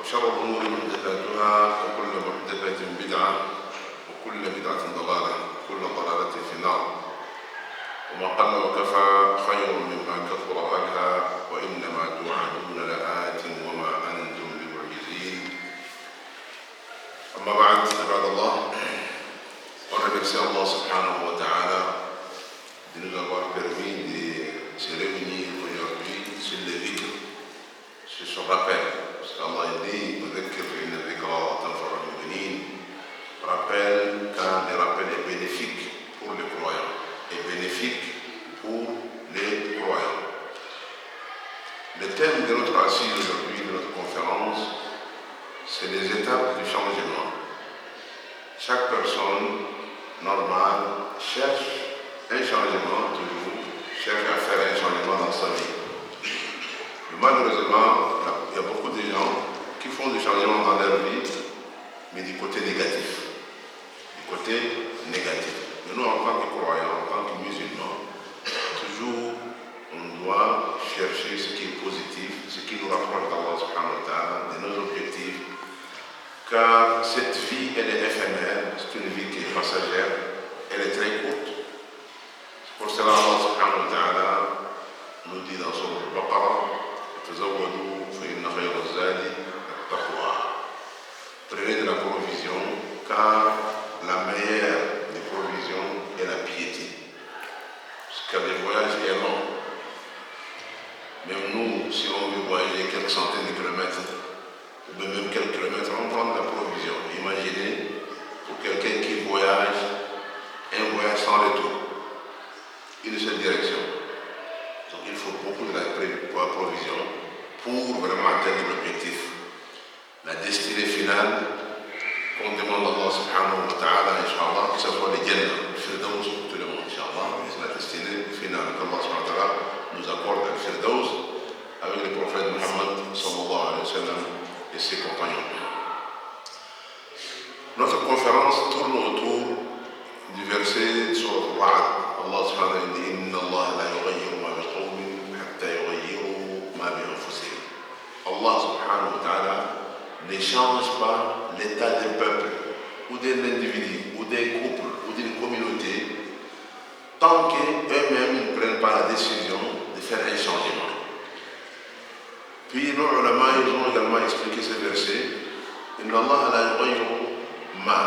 وشر الأمور محدثاتها وكل محدثة بدعة وكل بدعة ضلالة وكل ضلالة في النار. وما قل وكفى خير مما كثر وألهى وإنما توعدون لآت وما أنتم بمعجزين. أما بعد عباد الله, on remercie Allah subhanahu wa ta'ala de nous avoir permis de se réunir aujourd'hui sur le dhikr, sur son rappel. Parce qu'Allah dit rappel, car le rappel est bénéfique pour les croyants, est bénéfique pour les croyants. Le thème de notre assise aujourd'hui, de notre conférence, c'est les étapes du changement. Chaque personne normale cherche un changement toujours, cherche à faire un changement dans sa vie. Mais malheureusement, il y a beaucoup de gens qui font des changements dans leur vie, mais du côté négatif. Du côté négatif. Mais nous, en tant que croyants, en tant que musulmans, toujours on doit chercher ce qui est positif, ce qui nous rapproche d'Allah subhanahu wa ta'ala, de nos objectifs. Car cette vie, elle est éphémère, c'est une vie qui est passagère, elle est très courte. C'est pour cela Allah subhanahu wa ta'ala nous dit dans son Baqarah, prenez de la provision, car la meilleure des provisions est la piété. Parce que le voyage est long. Même nous, si on veut voyager quelques centaines de kilomètres, ou même quelques kilomètres, on prend de la provision. Imaginez, pour quelqu'un qui voyage, un voyage sans retour, une seule direction. Donc il faut beaucoup de la provision pour vraiment atteindre l'objectif. La destinée finale qu'on demande à Allah subhanahu wa ta'ala, Inch'Allah, que ce soit les Jannah, le Firdaus pour tout le monde, Inch'Allah, c'est la destinée finale qu'Allah subhanahu wa ta'ala nous accorde le Firdaus avec le prophète Muhammad sallallahu alayhi wa sallam et ses compagnons. Notre conférence tourne autour du verset sur Ra'd. Allah subhanahu wa ta'ala dit Inna Allah la yughayyiru ma bi qawmin hatta yughayyiru ma bi anfusihim. Allah subhanahu wa ta'ala ne change pas l'état d'un peuple, ou d'un individu, ou d'un couple, ou d'une communauté, tant qu'eux-mêmes ne prennent pas la décision de faire un changement. Puis nos ulama, ils ont également expliqué ce verset. Inna Allah la yughayyiru ma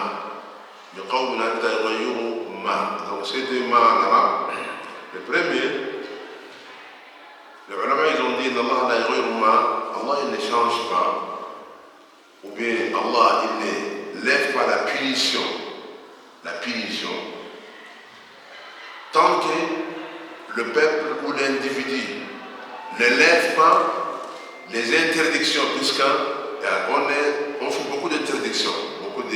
bi qawmin hatta yughayyiru ma. Donc ces deux ma en arabe, le premier, les ulama ils ont dit Inna Allah la yughayyiru ma, Allah il ne change pas, ou bien Allah il ne lève pas la punition, tant que le peuple ou l'individu ne lève pas les interdictions, puisqu'on fait beaucoup d'interdictions, beaucoup de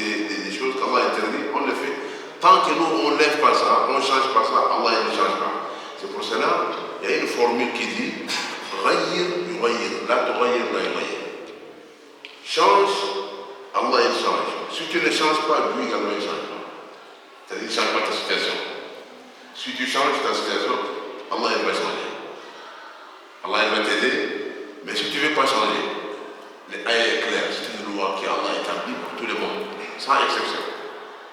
choses qu'Allah interdit, on le fait. Tant que nous on ne lève pas ça, on ne change pas ça, Allah il ne change pas. C'est pour cela il y a une formule qui dit Ghayyir yughayir, la tughayyir la yughayir. Change, Allah il change. Si tu ne changes pas, lui également il ne change pas. C'est-à-dire qu'il ne change pas ta situation. Si tu changes ta situation, Allah il va changer. Allah il va t'aider, mais si tu ne veux pas changer, l'ayah est claire, c'est une loi qui Allah établit pour tout le monde, sans exception.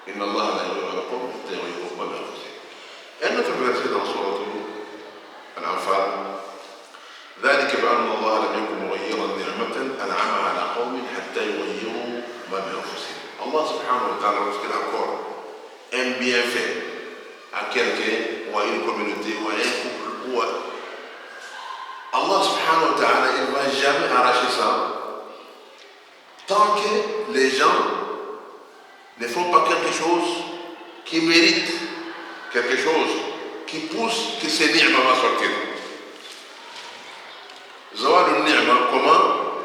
Inna Allah la yughayyiru ma bi qawmin hatta yughayyiru ma bi anfusihim. Un autre verset dans Sourate Al-Anfal, ذلك بأن الله لم يكن مغيرا نعمة أنعمها على قوم حتى يغيروا ما بأنفسهم. Allah subhanahu wa ta'ala, lorsqu'il accorde un bienfait à quelqu'un ou à une communauté ou à un couple ou à Allah subhanahu wa ta'ala, il ne va jamais arracher ça tant que les gens ne font pas quelque chose qui mérite, quelque chose qui pousse que ce ni'ma va sortir. Zawal al-ni'ma, comment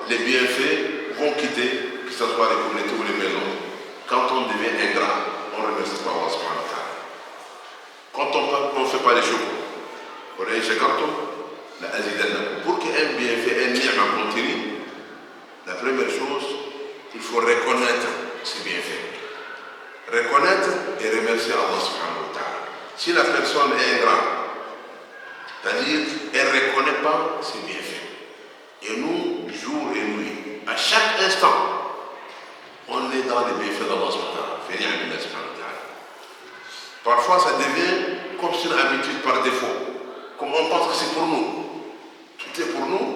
les bienfaits vont quitter, que ce soit les communautés ou les maisons. Quand on devient ingrat, on ne remercie pas Allah subhanahu wa ta'ala. Quand on ne fait pas les choses, pour qu'un bienfait, un ni'ma continue, la première chose, il faut reconnaître ces bienfaits. Reconnaître et remercier Allah subhanahu wa ta'ala. Si la personne est ingrate, c'est-à-dire elle ne reconnaît pas ses bienfaits. Et nous, jour et nuit. À chaque instant, on est dans les bienfaits d'Allah subhanahu wa ta'ala. Parfois, ça devient comme une habitude par défaut. Comme on pense que c'est pour nous. Tout est pour nous.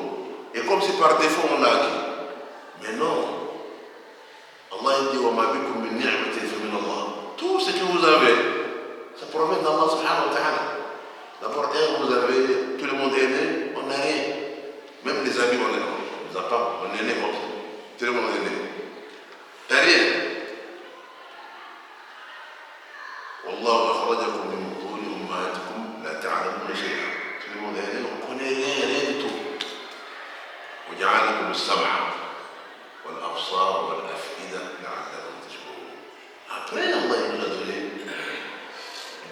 Et comme c'est par défaut, on l'a acquis. Mais non. Allah dit wa ma bikum min ni'matin fa min Allah. Tout ce que vous avez, ça provient d'Allah subhanahu wa ta'ala. D'abord, vous avez, tout le monde est né, on n'a rien. Même les amis, on est né comme ça. Tout le monde est né. T'as rien. Wallahu akhrajakum min butuni ummahatikum la ta'lamuna shay'an. Tout le monde est né, on connaît rien du tout. وجعلكم السمع والأبصار والأفئدة لعلكم تشكرون. Après, Allah nous a donné,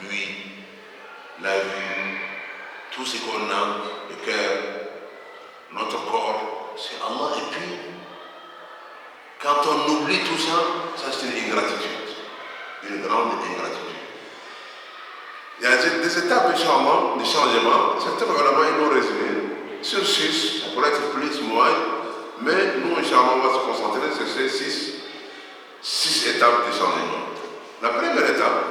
lui, la vue, tout ce qu'on a, le cœur, notre corps, c'est Allah. Et puis, quand on oublie tout ça, ça c'est une ingratitude, une grande ingratitude. Il y a des étapes, Inch'Allah, de changement. Certains ulama, ils l'ont résumé sur 6, ça pourrait être plus, moins, mais nous, Inch'Allah, on va se concentrer sur ces 6 étapes de changement. La première étape,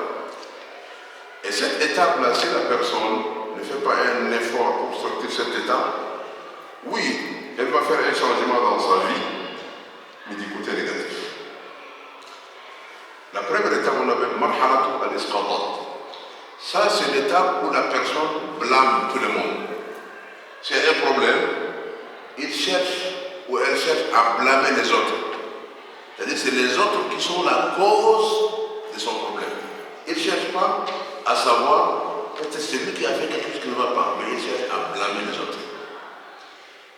et cette étape-là, si la personne ne fait pas un effort pour sortir de cette étape, oui, elle va faire un changement dans sa vie, mais du côté négatif. La première étape, on appelle marhalatu al-isqatat. Ça, c'est l'étape où la personne blâme tout le monde. C'est un problème, il cherche ou elle cherche à blâmer les autres. C'est-à-dire que c'est les autres qui sont la cause de son problème. Il ne cherche pas à savoir, peut-être c'est lui qui a fait quelque chose qui ne va pas, mais il cherche à blâmer les autres.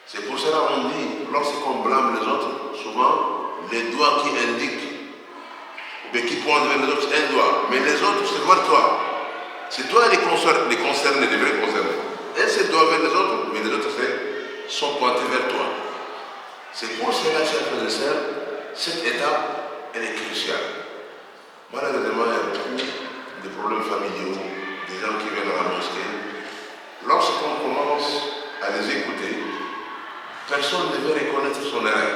C'est pour cela qu'on dit, lorsqu'on blâme les autres, souvent, les doigts qui indiquent, ou bien qui pointent vers les autres, c'est un doigt. Mais les autres, c'est vers toi. C'est toi les concernés, les vrais concernés. Un seul doigt vers les autres, mais les autres sont pointés vers toi. C'est pour cela, chers frères et sœurs, cette étape, elle est cruciale. Malheureusement, il y a beaucoup de problèmes familiaux, des gens qui viennent à la mosquée. Lorsqu'on commence à les écouter, personne ne veut reconnaître son erreur.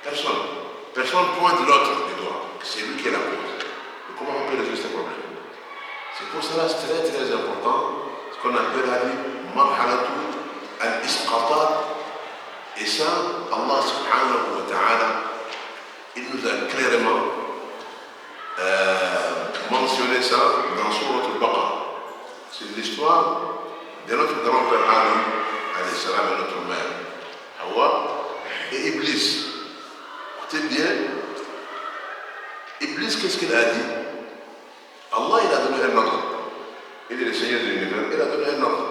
Personne pointe l'autre du doigt. C'est lui qui est la cause. Et comment on peut résoudre ce problème? C'est pour cela que c'est très très important, ce qu'on appelle marhalatu al-isqatat. Et ça, Allah subhanahu wa ta'ala, il nous a clairement mentionné ça dans Sourate al-Baqarah. C'est l'histoire de notre grand-père Adam, alayhi salam, et notre mère, Hawa, et Iblis. Écoutez bien, Iblis, qu'est-ce qu'il a dit? Allah, il a donné un ordre. Il est le Seigneur de l'univers, il a donné un ordre.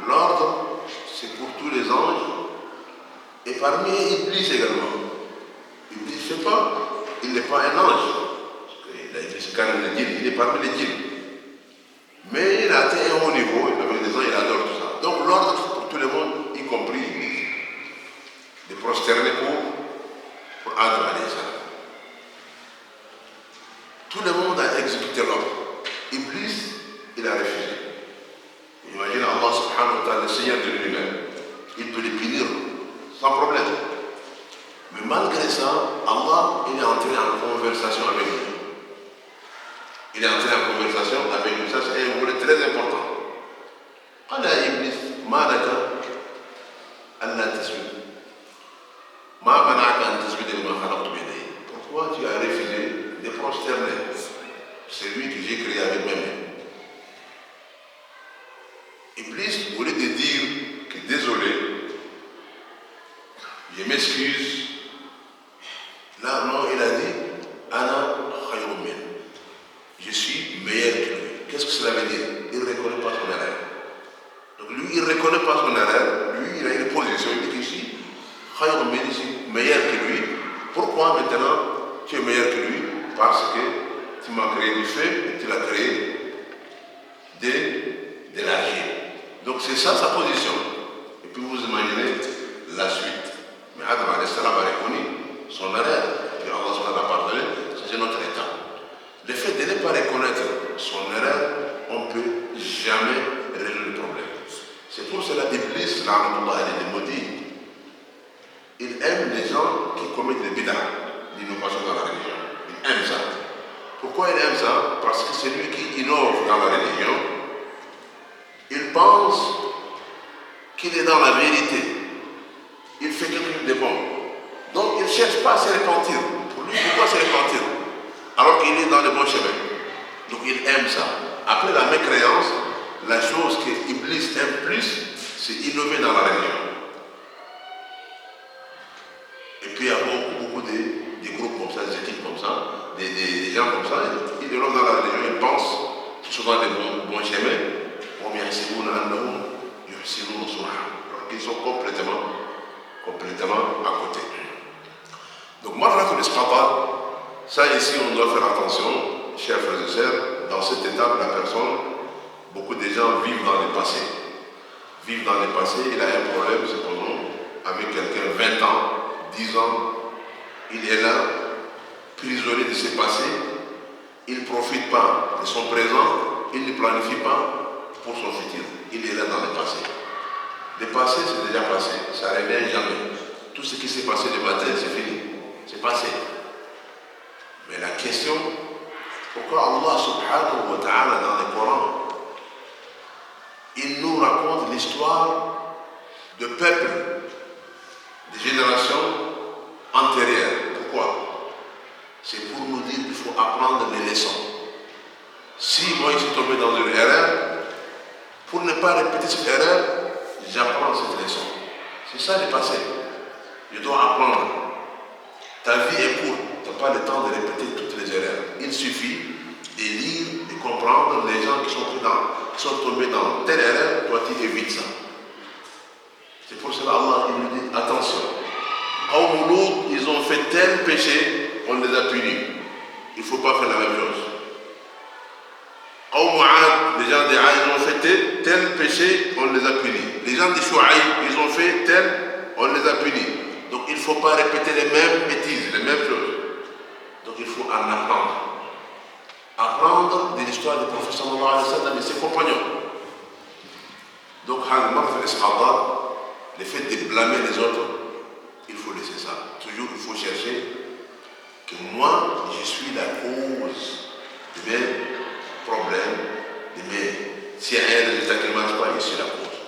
L'ordre, c'est pour tous les anges, et parmi Iblis également. Iblis ne fait pas, il n'est pas un ange. Il est parmi les djinns. Mais il a atteint un haut niveau, avec des anges, il adore tout ça. Donc l'ordre, c'est pour tout le monde, y compris Iblis, de prosterner pour Adam alayhi salam. Tout le monde a exécuté l'ordre. Iblis, il a refusé. Imagine Allah subhanahu wa ta'ala, le Seigneur de l'univers. Il peut les punir sans problème. Mais malgré ça, Allah, il est entré en conversation avec lui. Il est entré en conversation avec lui. Ça, c'est un volet très important. قال يا إبليس ما لك ألا تسجد ما منعك أن تسجد لما خلقت بيدي. Pourquoi tu as refusé de prosterner? C'est lui que j'ai créé avec mes mains. Iblis, au lieu de dire que désolé, je m'excuse, là, non, il a dit Ana khayrun min. Je suis meilleur que lui. Qu'est-ce que cela veut dire? Il ne reconnaît pas son erreur. Donc lui, il ne reconnaît pas son erreur. Lui, il a une position. Il dit que je suis khayrun min, je suis meilleur que lui. Pourquoi maintenant tu es meilleur que lui? Parce que tu m'as créé du feu et tu l'as créé de l'argile. Donc c'est ça sa position. Et puis vous imaginez la suite. Mais Adam alayhi salam a reconnu son erreur. Et Allah subhanahu wa ta'ala a pardonné. C'est notre état. Le fait de ne pas reconnaître son erreur, on ne peut jamais résoudre le problème. Iblis, la'natullah, il est maudit. Il aime les gens qui commettent des bid'ah, l'innovation dans la religion. Il aime ça. Pourquoi il aime ça? Parce que c'est lui qui innove dans la religion. Il pense qu'il est dans la vérité. Il fait quelque chose de bon. Donc il ne cherche pas à se repentir. Pour lui, pourquoi se repentir? Alors qu'il est dans le bon chemin. Donc il aime ça. Après la mécréance, la chose que Iblis aime plus, c'est innover dans la religion. Et puis il y a beaucoup des groupes comme ça, des équipes comme ça, des gens comme ça, ils innovent dans la religion, ils pensent qu'ils sont dans les bons chemins. Alors qu'ils sont complètement à côté. Donc, marratul isqata, ça ici on doit faire attention, chers frères et sœurs, dans cette étape, la personne, beaucoup de gens vivent dans le passé. Il a un problème, supposons, avec quelqu'un 20 ans, 10 ans, il est là, prisonnier de ses passés, il ne profite pas de son présent, il ne planifie pas pour son futur. Il est là dans le passé. Le passé, c'est déjà passé. Ça ne revient jamais. Tout ce qui s'est passé le matin, c'est fini. C'est passé. Mais la question, pourquoi Allah subhanahu wa ta'ala dans le Coran, il nous raconte l'histoire de peuples, de générations antérieures. Pourquoi? C'est pour nous dire qu'il faut apprendre les leçons. Si moi je suis tombé dans une erreur, pour ne pas répéter cette erreur, j'apprends cette leçon. C'est ça le passé. Je dois apprendre. Ta vie est courte. Tu n'as pas le temps de répéter toutes les erreurs. Il suffit de lire, de comprendre les gens qui sont tombés dans telle erreur, toi tu évites ça. C'est pour cela Allah il nous dit attention. Ils ont fait tel péché, on les a punis. Il ne faut pas faire la même chose. Les gens de Aïd, ils ont fait tel péché, on les a punis. Les gens de Chouaïb, ils ont fait tel, on les a punis. Donc il ne faut pas répéter les mêmes bêtises, les mêmes choses. Donc il faut en apprendre. Apprendre de l'histoire du prophète sallallahu alayhi wa sallam et ses compagnons. Donc le fait de blâmer les autres, il faut laisser ça. Toujours il faut chercher que moi, je suis la cause de mes problèmes, s'il y a un résultat qui ne marche pas, je suis la cause.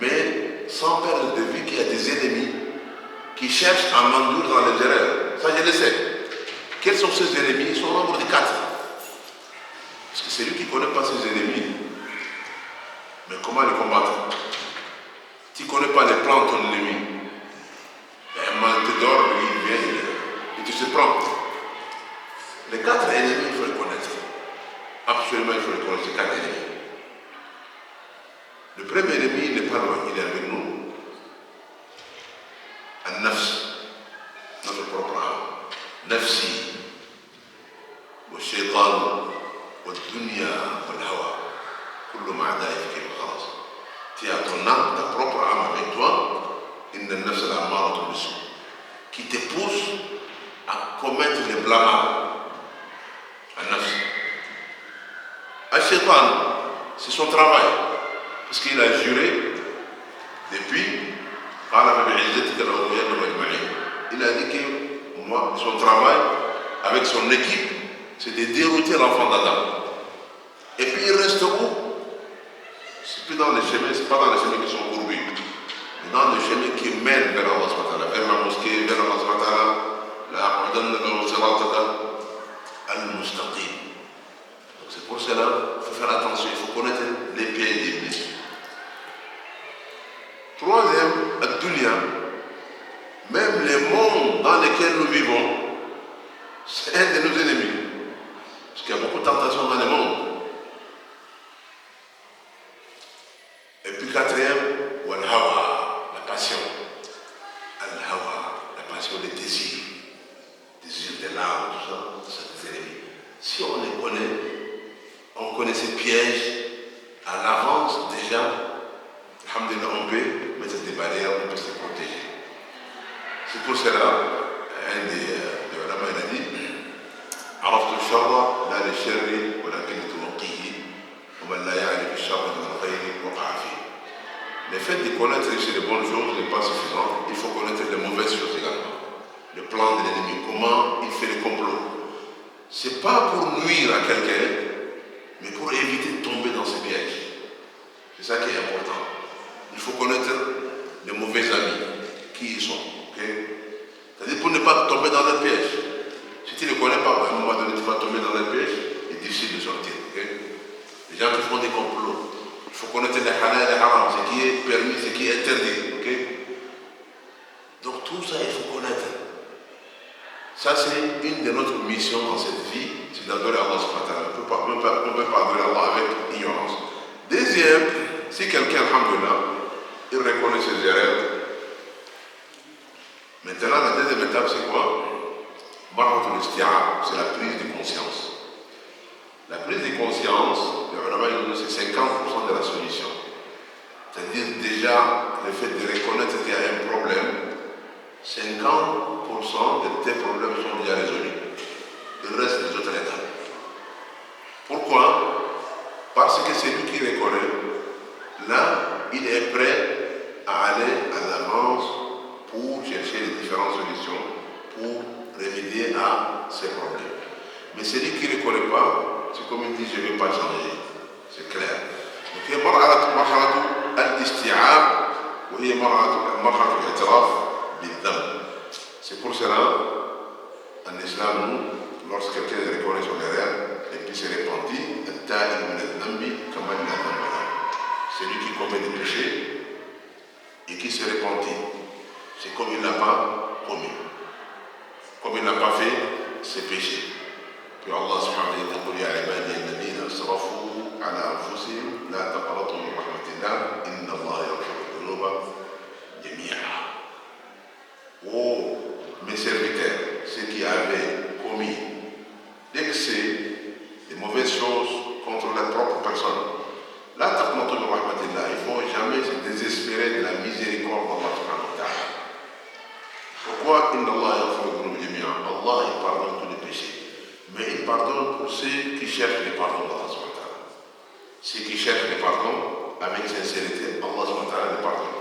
Mais sans perdre de vue qu'il y a des ennemis qui cherchent à m'enduire dans les erreurs. Ça, je le sais. Quels sont ces ennemis? Ils sont au nombre de 4. Parce que c'est lui qui ne connaît pas ses ennemis. Mais comment les combattre? Tu ne connais pas les plans de ton ennemi. Un matador, lui, il vient, et tu te prends. Les 4 ennemis, il faut les connaître. Absolument, il faut les connaître, ces 4 ennemis. Le premier ennemi, il n'est pas loin, il est avec nous. Al-Nafs, notre propre âme. Nafsi, wa shaytan, wa dunya, wa l'hawa. Kullu ma'ada yafkir khalas. Tu as ton âme, ta propre âme avec toi, inna nafs al-ammaratu bisu, qui te pousse à commettre les blâmables. Al-Nafs. Al-Shaytan, c'est son travail. Parce qu'il a juré depuis, il a dit que moi, son travail avec son équipe, c'est de dérouter l'enfant d'Adam. Et puis il reste où? C'est plus dans les chemins, c'est pas dans les chemins qui sont courbés, mais dans les chemins qui mènent vers Allah subhanahu wa ta'ala, vers la mosquée, vers Allah subhanahu wa ta'ala, al-mustaqim. Donc c'est pour cela qu'il faut faire attention, il faut connaître les pieds d'Iblis. Troisième, ad-dunya, même les mondes dans lesquels nous vivons, c'est un de nos ennemis. Parce qu'il y a beaucoup de tentations dans le monde. Et puis quatrième, wal-hawa, la passion. Al-hawa, la passion des désirs. Désirs des larmes, tout ça, c'est des ennemis. Si on les connaît, on connaît ces pièges à l'avance déjà, alhamdulillah, on peut mettre des barrières, on peut se protéger. C'est pour cela, un des ulama il a dit, عرفت الشر لا للشر ولكن توقيه ومن لا يعرف الشر من الخير وقع فيه. Le fait de connaître les bonnes choses n'est pas suffisant. Il faut connaître les mauvaises choses également. Le plan de l'ennemi, comment il fait le complot. C'est pas pour nuire à quelqu'un, mais pour éviter de tomber dans ses pièges. C'est ça qui est important. Il faut connaître les mauvais amis, qui ils sont. Okay? C'est-à-dire pour ne pas tomber dans leur piège. Si tu ne les connais pas, à un moment donné, tu vas tomber dans leur piège et difficile de sortir. Okay? Les gens qui font des complots. Il faut connaître les halal et les haram, ce qui est permis, ce qui est interdit. Okay? Donc tout ça, il faut connaître. Ça, c'est une de notre missions dans cette vie, c'est d'adorer Allah subhanahu wa ta'ala. On ne peut pas adorer Allah avec ignorance. Deuxième, si quelqu'un, alhamdoulilah, il reconnaît ses erreurs. Maintenant, la deuxième étape, c'est quoi? C'est la prise de conscience. La prise de conscience, c'est 50% de la solution. C'est-à-dire déjà le fait de reconnaître qu'il y a un problème, 50% de tes problèmes sont déjà résolus. Le reste des autres étapes. Pourquoi? Parce que c'est lui qui reconnaît. Là, il est prêt à aller à l'avance pour chercher les différentes solutions, pour remédier à ses problèmes. Mais celui qui ne reconnaît pas, c'est comme il dit, je ne vais pas changer. C'est clair. Donc, il y a مرحلة الاستيعاب وهي مرحلة الاعتراف بالذنب. C'est pour cela, en islam, lorsque quelqu'un reconnaît son erreur et puis se repentit, c'est lui qui commet des péchés et qui se repentit. C'est comme il n'a pas commis. Comme il n'a pas fait ses péchés. Puis Allah subhanahu wa ta'ala dit يا عبادي الذين أسرفوا على أنفسهم لا تقنطوا من رحمة الله إن الله يغفر الذنوب جميعا. Oh, mes serviteurs, ceux qui avaient commis d'excès, des mauvaises choses contre leur propre personne, là, il ne faut jamais se désespérer de la miséricorde d'Allah subhanahu wa ta'ala. Pourquoi Allah il pardonne tous les péchés, mais il pardonne pour ceux qui cherchent le pardon d'Allah subhanahu wa ta'ala. Ceux qui cherchent le pardon avec sincérité, Allah subhanahu wa ta'ala le pardonne.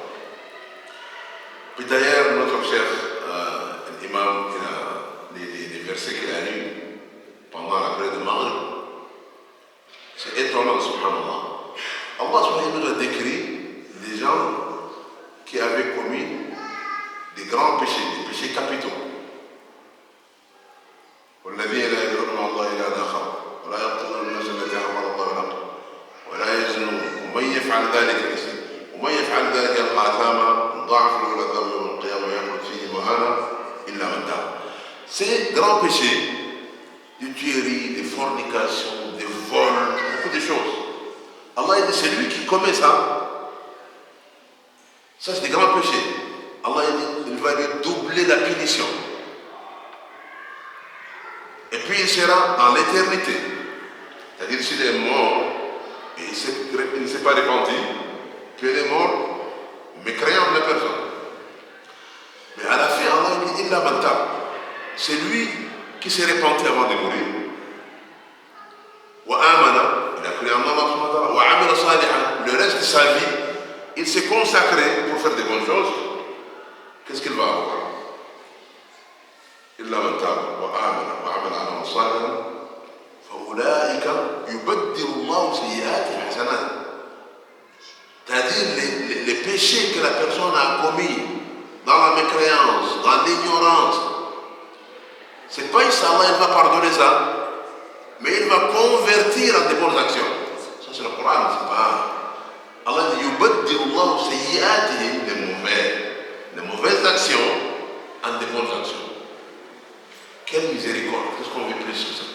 Puis d'ailleurs, notre chef imam, les versets qu'il a lus pendant la prière de Maghrib, c'est étonnant, subhanallah. Allah subhanahu wa ta'ala décrit des gens qui avaient commis des grands péchés, des péchés capitaux. والذين لا يدعون مع الله إلها آخر ولا يقتلون النفس التي حرم الله بالحق ولا يزنون ومن يفعل ذلك يلقى أثاما يضاعف له العذاب يوم القيامة ويخلد فيه مهانا إلا من تاب. Ces grands péchés, de tuerie, de fornication, de vol, beaucoup de choses. Allah dit c'est lui qui commet ça. Ça c'est des grands péchés. Allah dit il va lui doubler la punition. Et puis il sera dans l'éternité. C'est-à-dire s'il est mort et il ne s'est pas repenti, puis il est mort, mécréant de la personne. Mais à la fin, Allah dit il l'a mental. C'est lui qui s'est repenti avant de mourir. Wa amana, il a cru en Allah, wa amila salihan. Le reste de sa vie, il s'est consacré pour faire des bonnes choses. Qu'est-ce qu'il va avoir? إلا من تاب وآمن وعمل عملا صالحا فأولئك يبدل الله سيئاتهم حسنات. C'est-à-dire les péchés que la personne a commis dans la mécréance, dans l'ignorance, c'est pas Inch'Allah il va pardonner ça, mais il va convertir en des bonnes actions. Ça c'est le Coran, c'est pas. Allah dit يبدل الله سيئاتهم, les mauvaises actions en des bonnes actions. Quelle miséricorde, qu'est-ce qu'on veut plus que ça?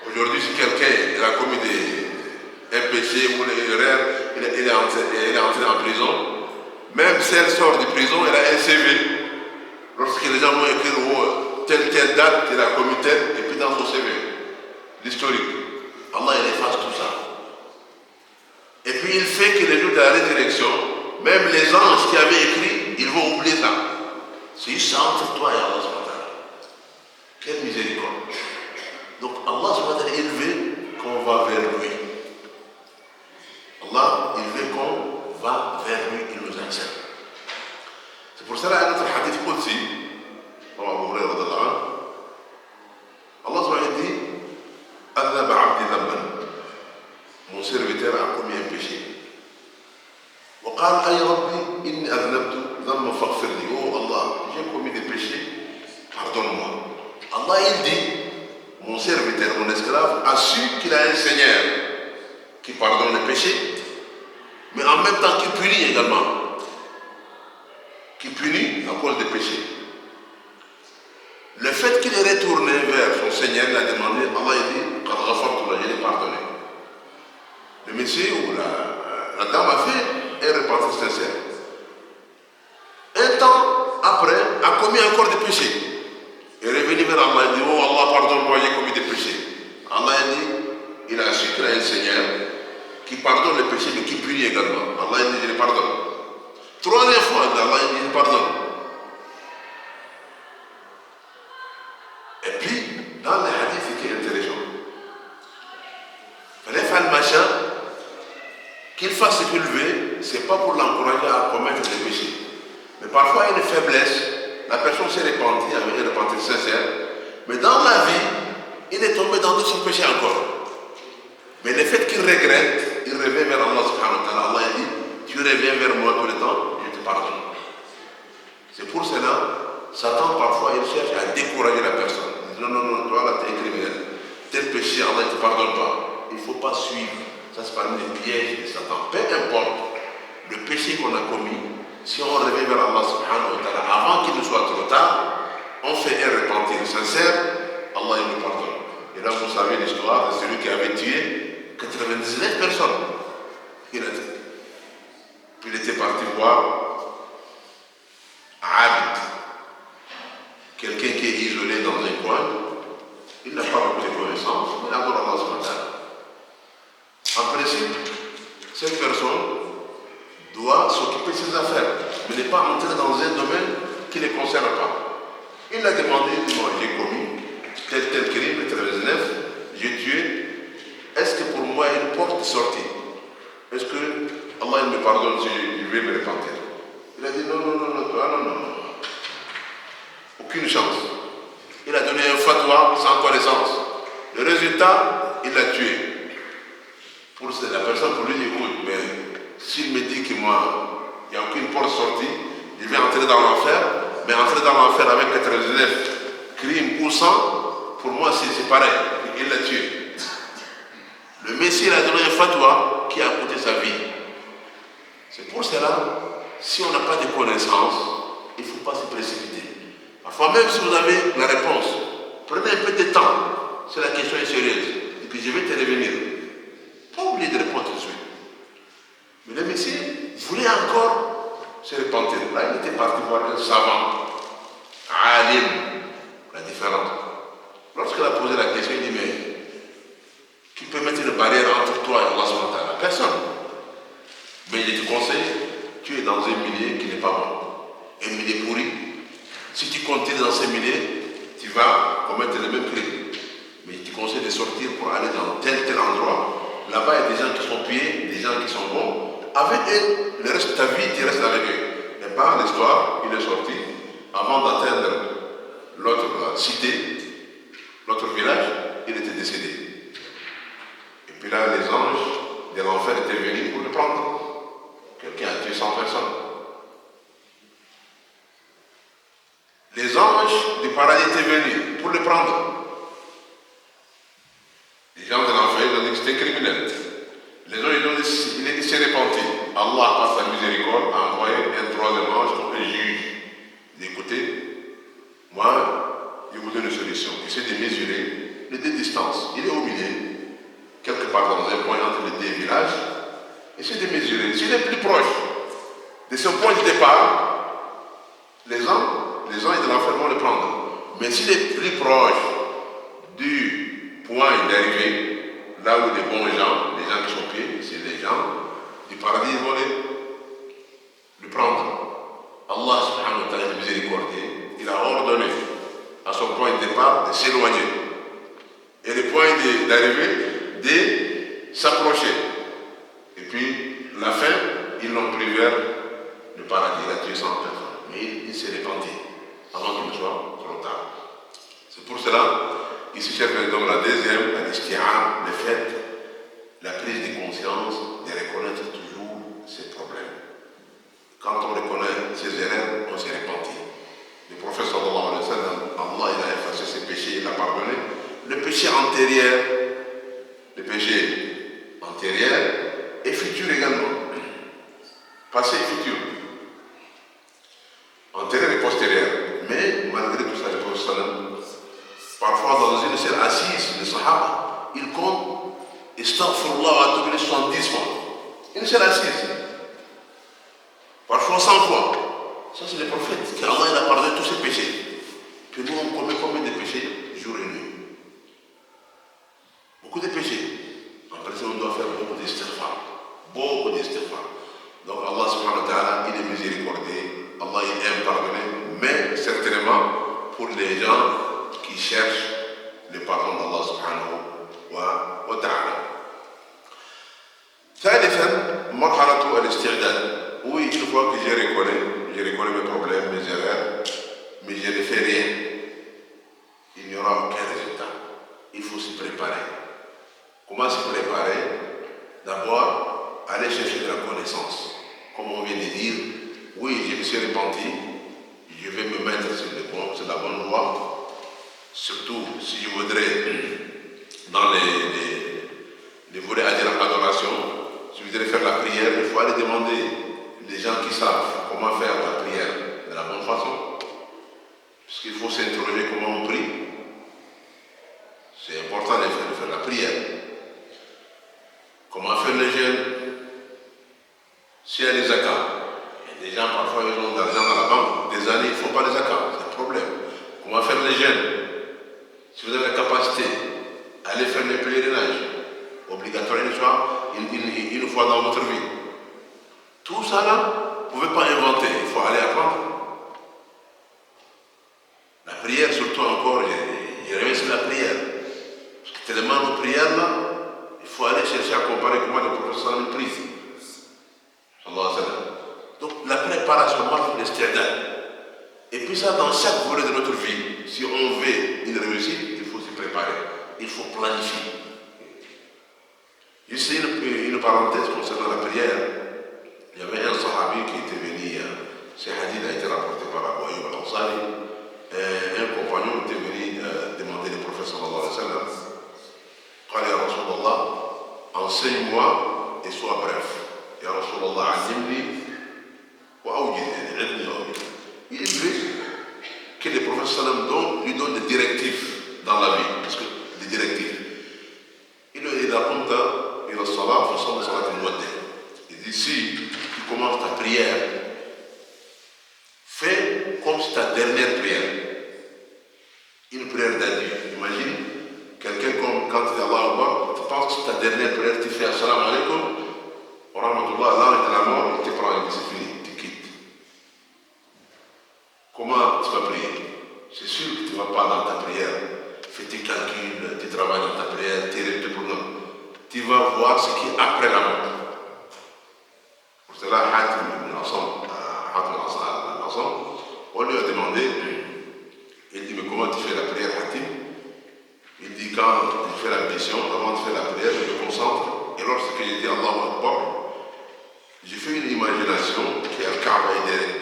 Aujourd'hui, si quelqu'un a commis un péché ou une erreur, il est entré en prison, même si elle sort de prison, elle a un CV. Lorsque les gens vont écrire telle date, il a commis tel, et puis dans son CV, l'historique, Allah il efface tout ça. Et puis il fait que les jours de la résurrection, même les anges qui avaient écrit, ils vont oublier ça. C'est juste entre toi et Allah subhanahu wa ta'ala. Quelle miséricorde. Donc Allah subhanahu wa ta'ala, il veut qu'on va vers lui. Allah, il veut va vers lui, il nous accepte. C'est pour cela, un autre hadith Qudsi, Allah subhanahu dit Adhab abdi dhamban. Mon serviteur a commis un péché. وقال أي ربي إني أذنبت ذنبا فاغفر لي. Oh Allah, j'ai commis des péchés, pardonne-moi. Allah il dit, mon serviteur, mon esclave, a su qu'il a un Seigneur qui pardonne les péchés, mais en même temps qui punit également. Qui punit à cause des péchés. Le fait qu'il est retourné vers son Seigneur, il a demandé, Allah il dit, quand je l'ai pardonné. Le monsieur ou la dame a fait un repentir sincère. Un temps après, a commis encore des péchés. Il est revenu vers Allah et dit, oh Allah, pardonne-moi, j'ai commis des péchés. Allah a dit, il a su qu'il a un Seigneur qui pardonne les péchés, mais qui punit également. Allah a dit, je les pardonne. Troisième fois, Allah a dit, je pardonne. Et puis, dans les hadiths, ce qui est intéressant, il fallait faire le machin, qu'il fasse ce qu'il veut, ce n'est pas pour l'encourager à commettre des péchés. Mais parfois, il y a une faiblesse, la personne s'est repentie avec une repentance sincère, mais dans la vie, il est tombé dans d'autres péchés encore. Mais le fait qu'il regrette, il revient vers Allah subhanahu wa ta'ala. Allah dit, tu reviens vers moi tout le temps, je te pardonne. C'est pour cela, Satan parfois il cherche à décourager la personne. Il dit, non, toi là tu es criminel. Tel péché, Allah ne te pardonne pas. Il ne faut pas suivre. Ça c'est parmi les pièges de Satan. Peu importe le péché qu'on a commis, si on revient vers Allah subhanahu wa ta'ala, avant qu'il ne soit trop tard, on fait un repentir sincère, Allah il nous pardonne. Et là vous savez l'histoire de celui qui avait tué 99 personnes. Il était parti voir Abid, quelqu'un qui est isolé dans un coin, il n'a pas beaucoup de connaissances, mais il adore Allah subhanahu wa ta'ala. En principe, cette personne doit s'occuper de ses affaires, mais n'est pas entrer dans un domaine qui ne le concerne pas. Il a demandé, moi j'ai commis tel crime, le 39, j'ai tué, est-ce que pour moi il y a une porte de sortie? Est-ce que Allah il me pardonne si je vais me repentir? Il a dit non, aucune chance. Il a donné un fatwa sans connaissance. Le résultat, il l'a tué. Pour la personne, pour lui, écoute, mais s'il me dit que moi, il n'y a aucune porte sortie, je vais entrer dans l'enfer, mais entrer dans l'enfer avec 99 crimes ou 100, pour moi c'est pareil. Il l'a tué. Le Messie a donné un fatwa qui a coûté sa vie. C'est pour cela, si on n'a pas de connaissances, il ne faut pas se précipiter. Parfois même si vous avez la réponse, prenez un peu de temps, si la question est sérieuse, et puis je vais te revenir. Pas oublier de répondre tout de suite. Mais le Messie voulait encore se repentir. Là, il était parti voir un savant, alim, la différence. Lorsqu'il a posé la question, il dit, mais qui peut mettre une barrière entre toi et Allah subhanahu wa ta'ala? Personne. Mais il te conseille, tu es dans un milieu qui n'est pas bon, un milieu pourri. Si tu continues dans ce milieu, tu vas commettre le même crime. Mais il te conseille de sortir pour aller dans tel endroit. Là-bas, il y a des gens qui sont pieds, des gens qui sont bons. Avec eux, le reste de ta vie, tu restes avec eux. Et par l'histoire, il est sorti avant d'atteindre l'autre cité, l'autre village, il était décédé. Et puis là, les anges de l'enfer étaient venus pour le prendre. Quelqu'un a tué 100 personnes. Les anges du paradis étaient venus pour le prendre. Les gens de l'enfer, ils ont dit que c'était criminel. Les gens, ils ont dit il s'est repenti. Allah, par sa miséricorde, a envoyé un troisième ange comme un juge. Écoutez, moi, je vous donne une solution. Essayez de mesurer les deux distances. Il est au milieu, quelque part dans un point entre les deux villages. Essayez de mesurer. S'il est plus proche de ce point de départ, les gens de l'enfer vont le prendre. Mais s'il est plus proche du point d'arrivée, là où les bons gens, les gens qui sont pieds, c'est les gens du paradis, ils vont le prendre. Allah subhanahu wa ta'ala est miséricordieux. Il a ordonné à son point de départ de s'éloigner. Et le point d'arrivée de s'approcher. Et puis, la fin, ils l'ont pris vers le paradis, il a tué 100 personnes. Mais il s'est repenti avant qu'il ne soit trop tard. C'est pour cela, ici, chers frères, donc la deuxième, l'isti'ab, le fait, la prise de conscience, de reconnaître toujours ses problèmes. Quand on reconnaît ses erreurs, on s'est repenti. Le prophète sallallahu alayhi wa sallam, Allah il a effacé ses péchés, il a pardonné. Le péché antérieur et futur également. Passé et futur. Antérieur et postérieur. Mais malgré tout ça, le prophète sallallahu alayhi wa sallam, parfois dans une seule assise, le sahaba, il compte Astaghfirullah wa atubu ilayh 70 fois. Une seule assise. Parfois 100 fois. Ça, c'est le prophète qui Allah il a pardonné tous ses péchés. Puis nous, on commet combien de péchés jour et nuit? Beaucoup de péchés. En principe, on doit faire beaucoup d'istighfar. Beaucoup d'istighfar. Donc Allah subhanahu wa ta'ala, il est miséricordieux. Allah il aime pardonner. Mais certainement, pour les gens qui cherchent le pardon d'Allah subhanahu wa ta'ala. ثالثا مرحلة الاستعداد. Oui, une fois que je reconnais mes problèmes, mes erreurs, mais je ne fais rien, il n'y aura aucun résultat. Il faut se préparer. Comment se préparer? D'abord, aller chercher de la connaissance. Comme on vient de dire, oui, je me suis repenti, je vais me mettre sur la bonne voie. Surtout si je voudrais, dans les volets adoration, si je voudrais faire la prière, il faut aller demander les gens qui savent comment faire la prière de la bonne façon. Parce qu'il faut s'interroger comment on prie. C'est important de faire la prière. Comment faire le jeûne? S'il y a des zakats, il y a des gens parfois ils ont de l'argent dans la banque, des années, ils ne font pas les zakats, c'est un problème. Comment faire le jeûne? Si vous avez la capacité, allez faire le pèlerinage, obligatoire une fois dans votre vie. Tout ça là, vous ne pouvez pas inventer, il faut aller apprendre. La prière, surtout encore, je reviens sur la prière. Parce que tellement nos prières là, il faut aller chercher à comparer comment le professeur nous prie. Donc la préparation marche pour l'isti'dad. Et puis ça, dans chaque volet de notre vie, si on veut une réussite, il faut se préparer, il faut planifier. Juste une parenthèse concernant la prière. Il y avait un sahabi qui était venu, ce hadith a été rapporté par Abu Ayyub al-Ansari, un compagnon était venu demander au prophète sallallahu alayhi wa sallam, قال يا رسول الله, enseigne-moi et sois bref. يا رسول الله علمني وأوجد, علمني وأوجد. Il veut que le prophète sallallahu alayhi wa sallam lui donne des directives dans la vie, parce que des directives. Il raconte إلى الصلاة فصلي صلاة المودع. Il dit si tu commences ta prière, fais comme si ta dernière prière, une prière d'adieu. Imagine quelqu'un comme quand tu dis Allah Akbar, tu penses que c'est ta dernière prière, tu fais Assalamu alaikum wa rahmatullah, l'ange de la mort, il te prend et c'est fini, tu quittes. Comment tu vas prier? C'est sûr que tu ne vas pas dans ta prière, fais tes calculs, tu travailles dans ta prière, tu répètes pour nous. Tu vas voir ce qui est après la mort. Pour cela, Hatim al-Asam, on lui a demandé, il dit, mais comment tu fais la prière, Hatim? Il dit, quand je fais la mission, avant de faire la prière, je me concentre, et lorsque je dis Allahu Akbar, j'ai fait une imagination qui est Al-Kaaba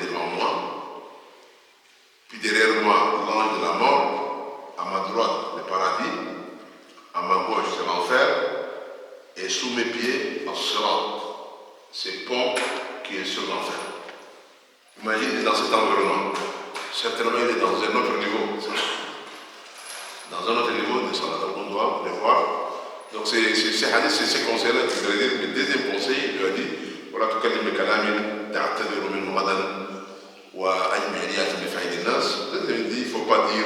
devant moi, puis derrière moi, l'ange de la mort, à ma droite, le paradis, à ma gauche, c'est l'enfer, et sous mes pieds, As-Sirat, ce pont qui est sur l'enfer. Imaginez dans cet environnement. Certainement, il est dans un autre niveau. Dans un autre niveau de salat, on doit le voir. Donc, c'est ces conseils-là qui veulent dire. Le deuxième conseil, il lui a dit voilà, tout cas, il ne faut pas dire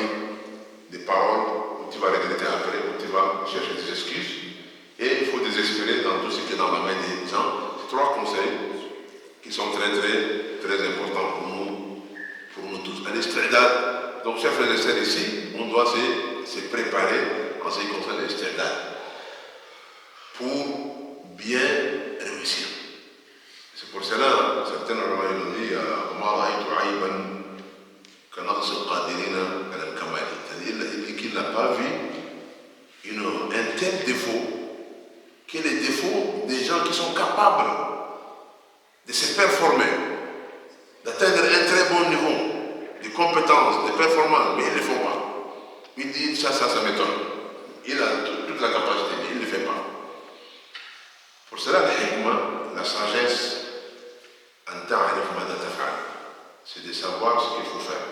des paroles où tu vas regretter après, où tu vas chercher des excuses. Et il faut désespérer dans tout ce qui est dans la main des gens. C'est trois conseils qui sont très importants pour nous tous. Al-isti'dad. Donc, chers frères et sœurs, ici, on doit se préparer en ce qui concerne l'isti'dad pour bien réussir. C'est pour cela certains ulama ont dit وما رأيت عيبا كنقص القادرين على الكمال. C'est-à-dire qu'il n'a pas vu un tel défaut que les défauts des gens qui sont capables de se performer, d'atteindre un très bon niveau de compétences, de performance, mais ils ne le font pas. Il dit ça m'étonne. Il a toute la capacité, mais il ne le fait pas. Pour cela, le hikmah, la sagesse, c'est de savoir ce qu'il faut faire.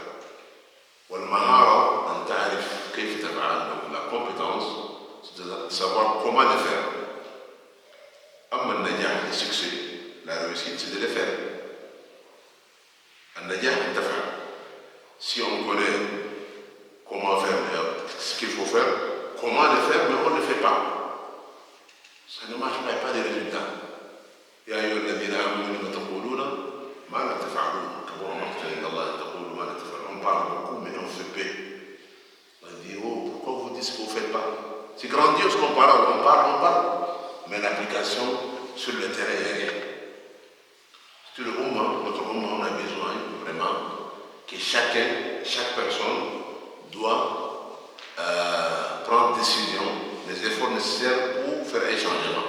والمهارة أن تعرف كيف تفعل. La compétence, c'est de savoir comment le faire. أما النجاح, le succès, la réussite, c'est de le faire. النجاح أن تفعل. Si on connaît comment faire, ce qu'il faut faire, comment le faire, mais on ne le fait pas. Ça ne marche pas, il n'y a pas de résultat. يا أيها الذين آمنوا لم تقولون ما لا تفعلون كبر مقتا عند الله أن تقولوا ما لا تفعلون. On parle beaucoup, mais on fait peu. On dit, pourquoi vous dites ce que vous ne faites pas? C'est grandiose comme parole, on parle, mais l'application sur le terrain est rien. C'est notre Ummah, on a besoin vraiment que chaque personne doit prendre décision, les efforts nécessaires pour faire un changement.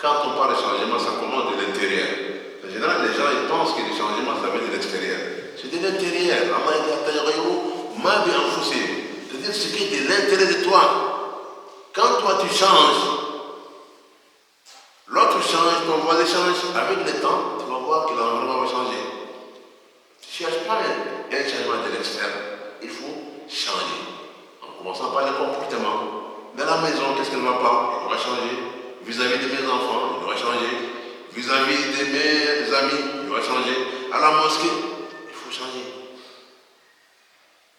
Quand on parle de changement, ça commence de l'intérieur. En général, les gens ils pensent que le changement, ça vient de l'extérieur. C'est de l'intérieur. C'est-à-dire ce qui est de l'intérieur de toi. Quand toi tu changes, l'autre change, ton voisin change, avec le temps, tu vas voir que l'environnement va changer. Tu ne cherches pas un changement de l'extérieur. Il faut changer. En commençant par le comportement. Dans la maison, qu'est-ce qui ne va pas? Il va changer. Vis-à-vis de mes enfants, il doit changer. Vis-à-vis de mes amis, il doit changer. À la mosquée, il faut changer.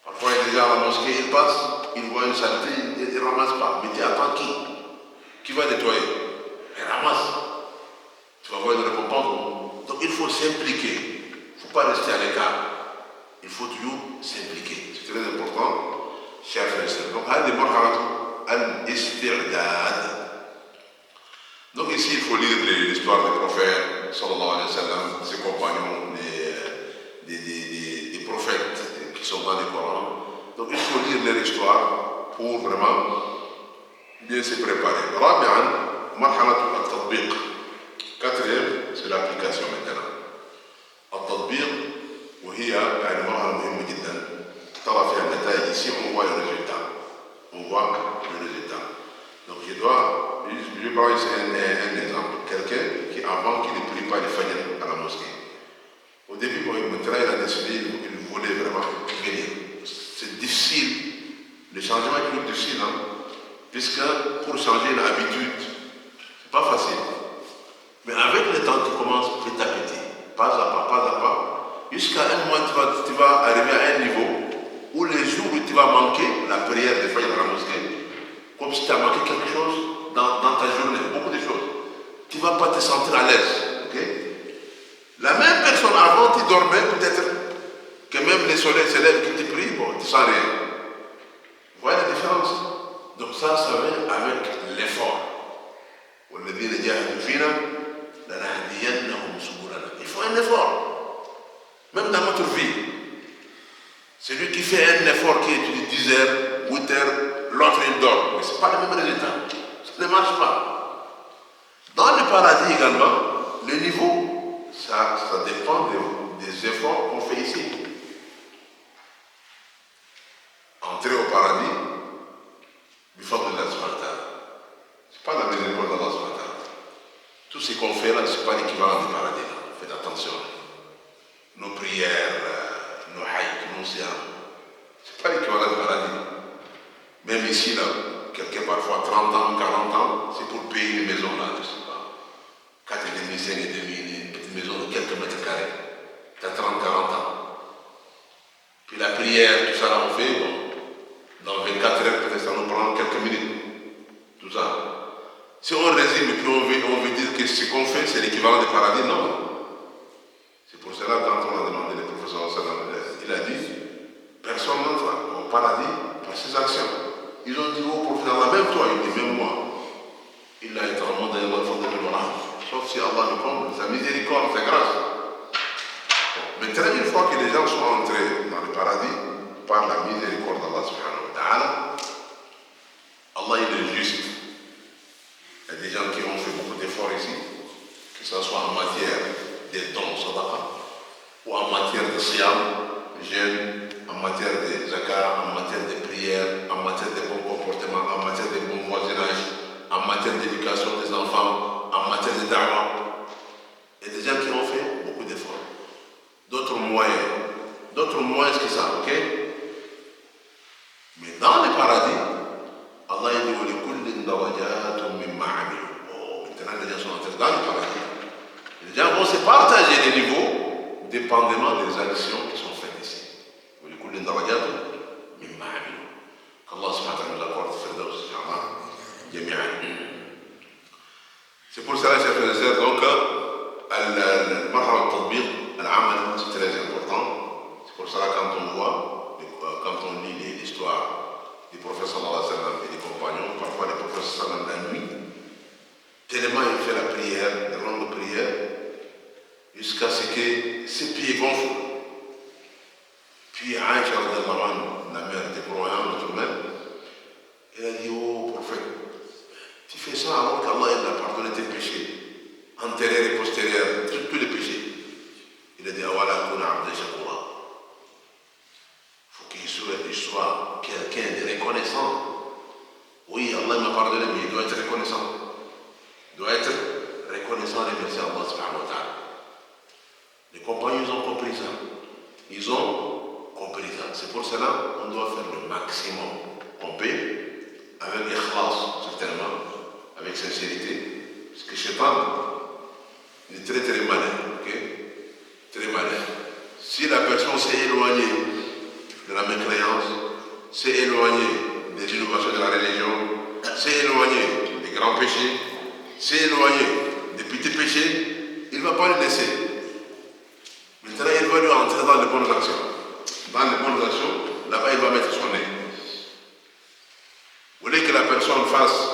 Parfois, il est déjà à la mosquée, il passe, il voit une saleté, il ne ramasse pas. Mais tu attends qui va nettoyer? Il ramasse. Tu vas voir une récompense. Donc il faut s'impliquer. Il ne faut pas rester à l'écart. Il faut toujours s'impliquer. C'est très important, chers frères et sœurs. Donc, هذه مرحلة الاستعداد. Donc ici, il faut lire l'histoire des prophètes, sallallahu alayhi wa sallam, ses compagnons, des prophètes qui sont dans le Coran. Donc il faut lire leur histoire pour vraiment bien se préparer. رابعا مرحلة التطبيق. Quatrième, c'est l'application maintenant. التطبيق وهي يعني مرحلة مهمة جدا ترى فيها النتائج. Ici on voit le résultat. On voit le résultat. Donc je prends ici un exemple. Quelqu'un qui avant qu'il ne prie pas le fajr à la mosquée. Au début, quand il me traîne, il a décidé qu'il voulait vraiment venir. C'est difficile. Le changement est plus difficile, puisque pour changer une habitude, c'est pas facile. Mais avec le temps, tu commences petit à petit, pas à pas, jusqu'à un moment, tu vas arriver à un niveau où les jours où tu vas manquer la prière de fajr à la mosquée, comme si tu as manqué quelque chose dans ta journée, beaucoup de choses. Tu ne vas pas te sentir à l'aise. Okay? La même personne avant, tu dormais, peut-être que même le soleil se lève, que tu pries, bon, tu ne sens rien. Vous voyez la différence? Donc ça vient avec l'effort. Il faut un effort. Même dans notre vie. Celui qui fait un effort qui étudie 10 heures, 8 heures, l'autre il dort. Mais ce n'est pas le même résultat. Ça ne marche pas. Dans le paradis également, le niveau, ça dépend des efforts qu'on fait ici. Entrer au paradis, du fond de la Subhanahu. Ce n'est pas la miséricorde d'Allah Subhanahu. Tout ce qu'on fait là, ce n'est pas l'équivalent du paradis. Faites attention. Nos prières, nos haïs, nos siams, ce n'est pas l'équivalent du paradis. Même ici, là, quelqu'un parfois 30 ans, 40 ans, c'est pour payer une maison là, je ne sais pas. 4,5, 5,5, une petite maison de quelques mètres carrés. Tu as 30, 40 ans. Puis la prière, tout ça là, on fait, bon, dans 24 heures, peut-être ça nous prend quelques minutes. Tout ça. Si on résume et puis on veut dire que ce qu'on fait, c'est l'équivalent du paradis, non. C'est pour cela, quand on a demandé le professeur Salam, il a dit, personne n'entre au paradis par ses actions. Ils ont dit, oh, professeur, même toi, il dit, même moi. Il a été remonté dans le fond de l'orage. Sauf si Allah nous comble, sa miséricorde, sa grâce. Maintenant, une fois que les gens sont entrés dans le paradis, par la miséricorde d'Allah subhanahu wa ta'ala, Allah il est juste. Il y a des gens qui ont fait beaucoup d'efforts ici, que ce soit en matière des dons, sadaqa, ou en matière de siyam, jeûne, en matière de zakat, en matière de prière, en matière de bon comportement, en matière de bon voisinage, en matière d'éducation des enfants, en matière de da'wah. Il y a des gens qui ont fait beaucoup d'efforts. D'autres moyens que ça, ok? Mais dans le paradis, Allah a dit maintenant les gens sont entrés dans le paradis. Les gens vont se partager les niveaux dépendamment des actions qui sont faites ici. Qu'Allah subhanahu wa ta'ala nous accorde Firdaus, c'est pour cela, chers frères et sœurs, donc, le marhaba al-tatbiq, al-amal, c'est très important. C'est pour cela, quand on voit, quand on lit l'histoire du prophète sallallahu alayhi wa sallam et des compagnons, parfois le prophète sallallahu alayhi wa sallam la nuit, tellement il fait la prière, la longue prière, jusqu'à ce que ses pieds gonflent. Puis Aïcha, la mère des croyants, notre mère, elle a dit, oh prophète, tu fais ça alors qu'Allah a pardonné tes péchés, antérieurs et postérieurs, tous les péchés. Il a dit, awala kuna abda shakura. Il faut qu'il soit quelqu'un de reconnaissant. Oui, Allah m'a pardonné, mais il doit être reconnaissant. Il doit être reconnaissant et remercier Allah subhanahu wa ta'ala. Les compagnons, ils ont compris ça. Ils ont compris ça. C'est pour cela qu'on doit faire le maximum qu'on peut, avec ikhlas, certainement, avec sincérité. Parce que Shaitan, il est très très malin, ok? Très malin. Si la personne s'est éloignée de la mécréance, s'est éloignée des innovations de la religion, s'est éloignée des grands péchés, s'est éloignée des petits péchés, il ne va pas le laisser. Maintenant, il va lui entrer dans les bonnes actions. Dans les bonnes actions, là-bas, il va mettre son nez. Vous voulez que la personne fasse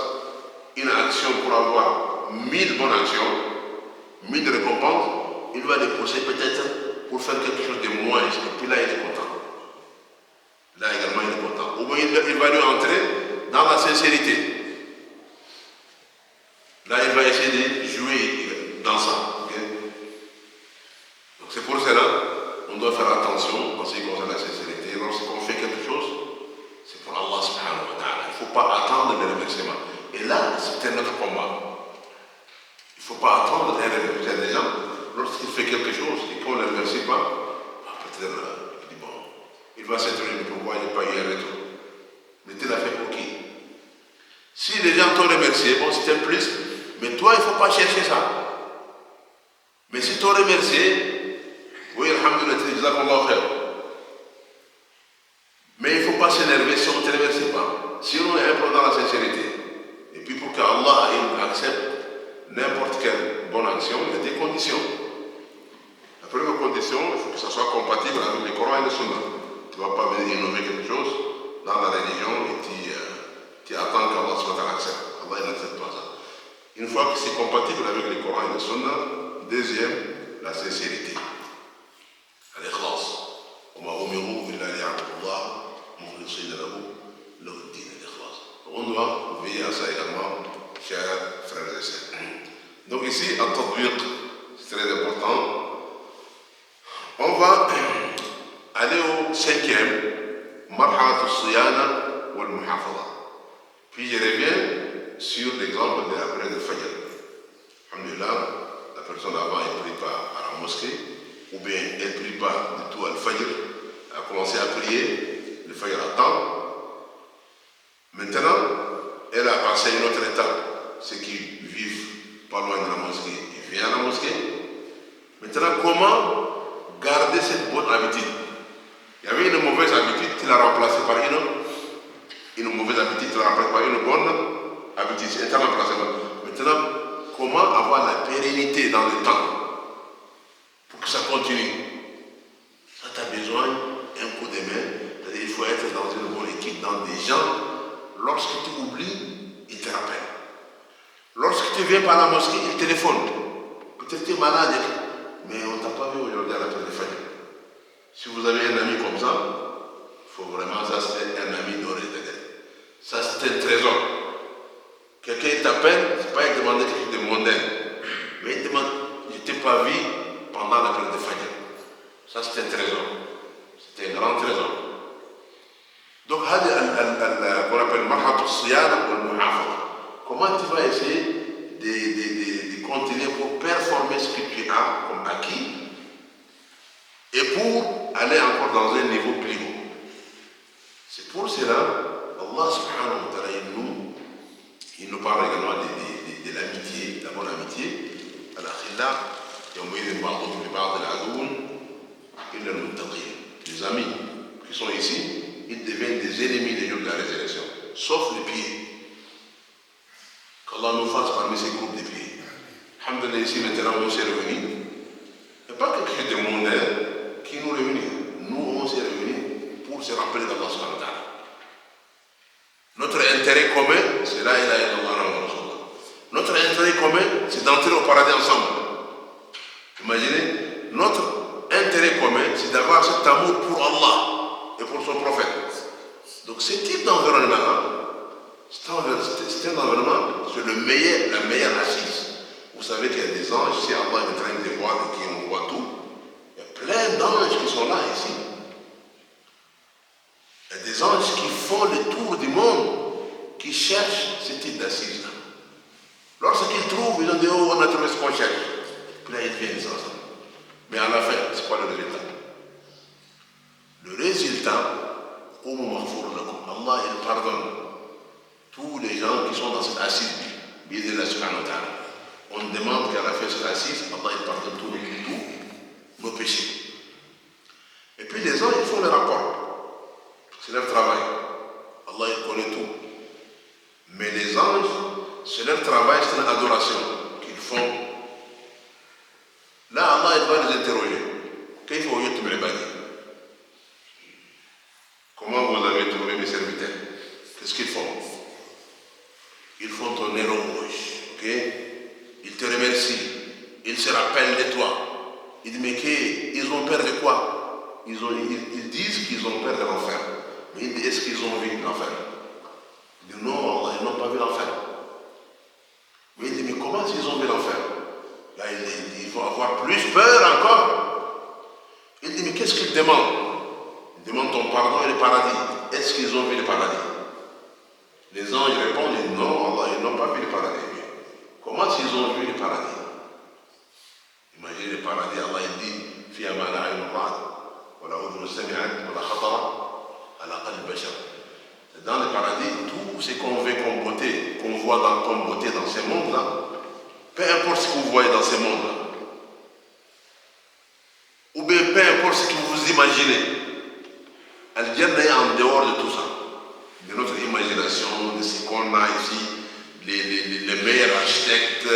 une action pour avoir 1000 bonnes actions, 1000 récompenses, il va les pousser peut-être pour faire quelque chose de moins, et puis là, il est content. Là également, il est content. Ou bien il va lui entrer dans la sincérité. Là, il va essayer de jouer dans ça. Okay? Donc c'est pour cela qu'on doit faire attention en ce qui concerne la sincérité. Lorsqu'on fait quelque chose, c'est pour Allah subhanahu wa ta'ala. Il ne faut pas attendre les remerciements. Et là, c'est un autre combat. Il ne faut pas attendre les remerciements. Il y a des gens, lorsqu'il fait quelque chose et qu'on ne le remercie pas, peut-être il dit bon, il va s'étonner pourquoi il n'y a pas eu un retour. Mais tu l'as fait pour qui? Si les gens t'ont remercié, bon, c'est un plus, mais toi, il ne faut pas chercher ça. Mais si t'ont remercié, oui, alhamdulillah, mais il ne faut pas s'énerver si on ne te remercie pas. Sinon, il y a un problème dans la sincérité. Et puis pour qu'Allah accepte n'importe quelle bonne action, il y a des conditions. La première condition, il faut que ça soit compatible avec le Coran et le Sunna. Tu ne vas pas venir innover quelque chose dans la religion et tu attends qu'Allah accepte. Allah n'accepte pas ça. Une fois que c'est compatible avec le Coran et le Sunna, deuxième, la sincérité. Al-Ikhlas. On doit veiller à ça également, chers frères et sœurs. Donc ici, à tatbiq, c'est très important. On va aller au cinquième, marhalat al-siyana wal-muhafadha. Puis je reviens sur l'exemple de la prière de Fajr. Alhamdulillah, la personne avant ne prie pas à la mosquée, ou bien elle ne prie pas du tout à Fajr, elle a commencé à prier, le Fajr attend. Maintenant, elle a passé une autre étape. Ceux qui vivent pas loin de la mosquée, ils viennent à la mosquée. Maintenant, comment garder cette bonne habitude? Il y avait une mauvaise habitude, tu l'as remplacée par une mauvaise habitude, tu l'as remplacée par une bonne habitude. C'est un remplacement. Maintenant, comment avoir la pérennité dans le temps pour que ça continue? Ça, tu as besoin d'un coup de main. C'est-à-dire, il faut être dans une bonne équipe, dans des gens. Lorsque tu oublies, ils te rappellent. Lorsque tu viens par la mosquée, ils téléphonent. Peut-être que tu es malade, mais on ne t'a pas vu aujourd'hui à la prière de Fajr. Si vous avez un ami comme ça, il faut vraiment, ça c'est un ami doré. Ça c'est un trésor. Quelqu'un t'appelle, c'est pas il demande quelque chose de mondain. Mais il demande, je ne t'ai pas vu pendant la période de Fajr. Ça c'est un trésor. C'est un grand trésor. Donc, qu'on appelle marhat al-siyana ou al-muhafara. Comment tu vas essayer de continuer pour performer ce que tu as comme acquis et pour aller encore dans un niveau plus haut. C'est pour cela, Allah subhanahu wa ta'ala, il nous parle également de l'amitié, la bonne amitié. Les amis qui sont ici, ils deviennent des ennemis les jours de la résurrection, sauf les pieds. Qu'Allah nous fasse parmi ces groupes de pieds. Alhamdulillah, ici maintenant on s'est réunis. Il n'y a pas quelque chose de mondain qui nous réunit. Nous on s'est réunis pour se rappeler d'Allah subhanahu wa ta'ala. Notre intérêt commun, c'est la ilaha illallah wa rasulullah. Notre intérêt commun, c'est d'entrer au paradis ensemble. Imaginez, notre intérêt commun, c'est d'avoir cet amour pour Allah et pour son prophète. Donc ce type d'environnement, c'est un environnement, c'est la meilleure assise. Vous savez qu'il y a des anges, si Allah est en train de voir et qu'on voit tout, il y a plein d'anges qui sont là ici. Il y a des anges qui font le tour du monde, qui cherchent ce type d'assise-là. Lorsqu'ils trouvent, ils ont dit, oh, on a trouvé ce qu'on cherche. Puis là, ils viennent ensemble. Mais à la fin, c'est quoi le résultat? Le résultat, Allah, il pardonne tous les gens qui sont dans cette assise. On demande qu'à la fin de cette assise, Allah, il pardonne tous nos péchés. Et puis les gens, ils font le rapport. C'est leur travail. Allah, il connaît tout. Mais les anges, c'est leur travail, c'est une adoration qu'ils font. Là, Allah, il va les interroger. Comment vous avez trouvé mes serviteurs? Qu'est-ce qu'ils font? Ils font ton éloge, ok? Ils te remercient. Ils se rappellent de toi. Ils disent, mais ils ont peur de quoi? Ils disent qu'ils ont peur de l'enfer. Mais ils disent, est-ce qu'ils ont vu l'enfer? Ils disent, non, Allah, ils n'ont pas vu l'enfer. Mais ils disent, mais comment s'ils ont vu l'enfer? Là, il faut avoir plus peur encore. Il dit, mais qu'est-ce qu'ils demandent? Ils demandent ton pardon et le paradis. Est-ce qu'ils ont vu le paradis? Les anges répondent, ils disent, non, Allah, ils n'ont pas vu le paradis. Comment s'ils ont vu le paradis? Imaginez le paradis, Allah il dit, فيها ما لا عين رأت ولا أذن سمعت ولا خطر على قلب بشر. Dans le paradis, tout ce qu'on veut comme beauté, qu'on voit comme beauté dans ce monde-là, peu importe ce que vous voyez dans ce monde-là, ou bien peu importe ce que vous imaginez, Al-Jannah est en dehors de tout ça, de notre imagination, de ce qu'on a ici, les meilleurs architectes,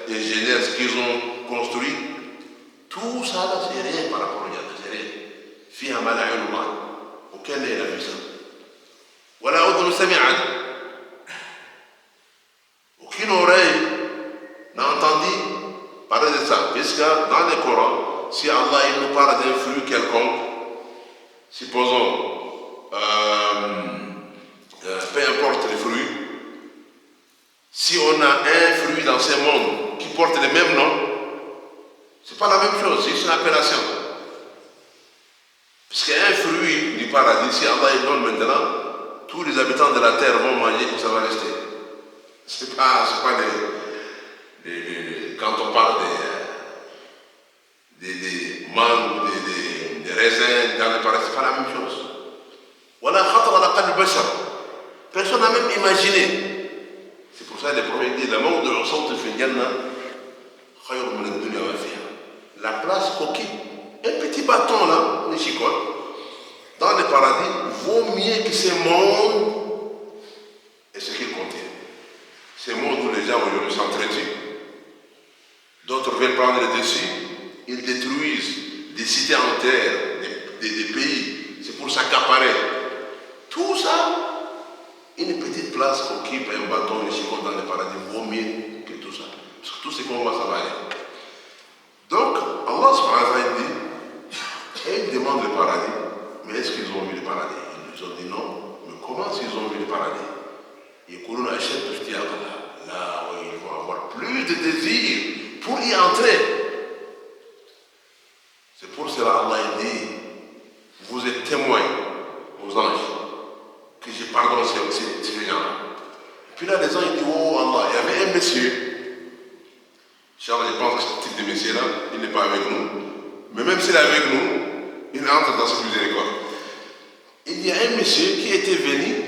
ingénieurs, ce qu'ils ont construit. Tout ça, là, c'est rien par rapport au Jannah, c'est rien. Fiha ma la ayun ra'at. Auquel est la vue ça? Wala udhun sami'at. Aucune oreille n'a entendu parler de ça. Puisque dans le Coran, si Allah il nous parle d'un fruit quelconque, supposons, peu importe les fruits, si on a un fruit dans ce monde qui porte le même nom, c'est pas la même chose, c'est une appellation. Puisqu'un fruit du paradis, si Allah il donne maintenant, tous les habitants de la terre vont manger et ça va rester. C'est pas quand on parle des mangues, des raisins dans le paradis, c'est pas la même chose. Voilà, personne n'a même imaginé. C'est pour ça que le prophète dit, la mort de l'ensemble de Fidjana, la place qu'occupe un petit bâton là, les chicotes, dans le paradis, vaut mieux que ce monde et ce qu'il contient. Ce monde où les gens aujourd'hui s'entretuent, d'autres veulent prendre le dessus, ils détruisent des cités entières, des pays, c'est pour s'accaparer. Tout ça, une petite place qu'occupe un bâton de chicote dans le paradis vaut mieux que tout ça. Parce que tout ce qu'on voit, ça va aller. Donc, Allah subhanahu wa ta'ala dit, et il demandent le paradis, mais est-ce qu'ils ont vu le paradis? Ils ont dit non, mais comment s'ils ont vu le paradis? Et qu'on achète tout ce là où ils vont avoir plus de désir pour y entrer. C'est pour cela Allah dit, vous êtes témoins aux anges que je pardonne ces gens. Puis là, les gens ils disent, oh Allah, il y avait un monsieur. Charles, je pense que ce type de monsieur-là, il n'est pas avec nous. Mais même s'il est avec nous, il entre dans cette miséricorde. Il y a un monsieur qui était venu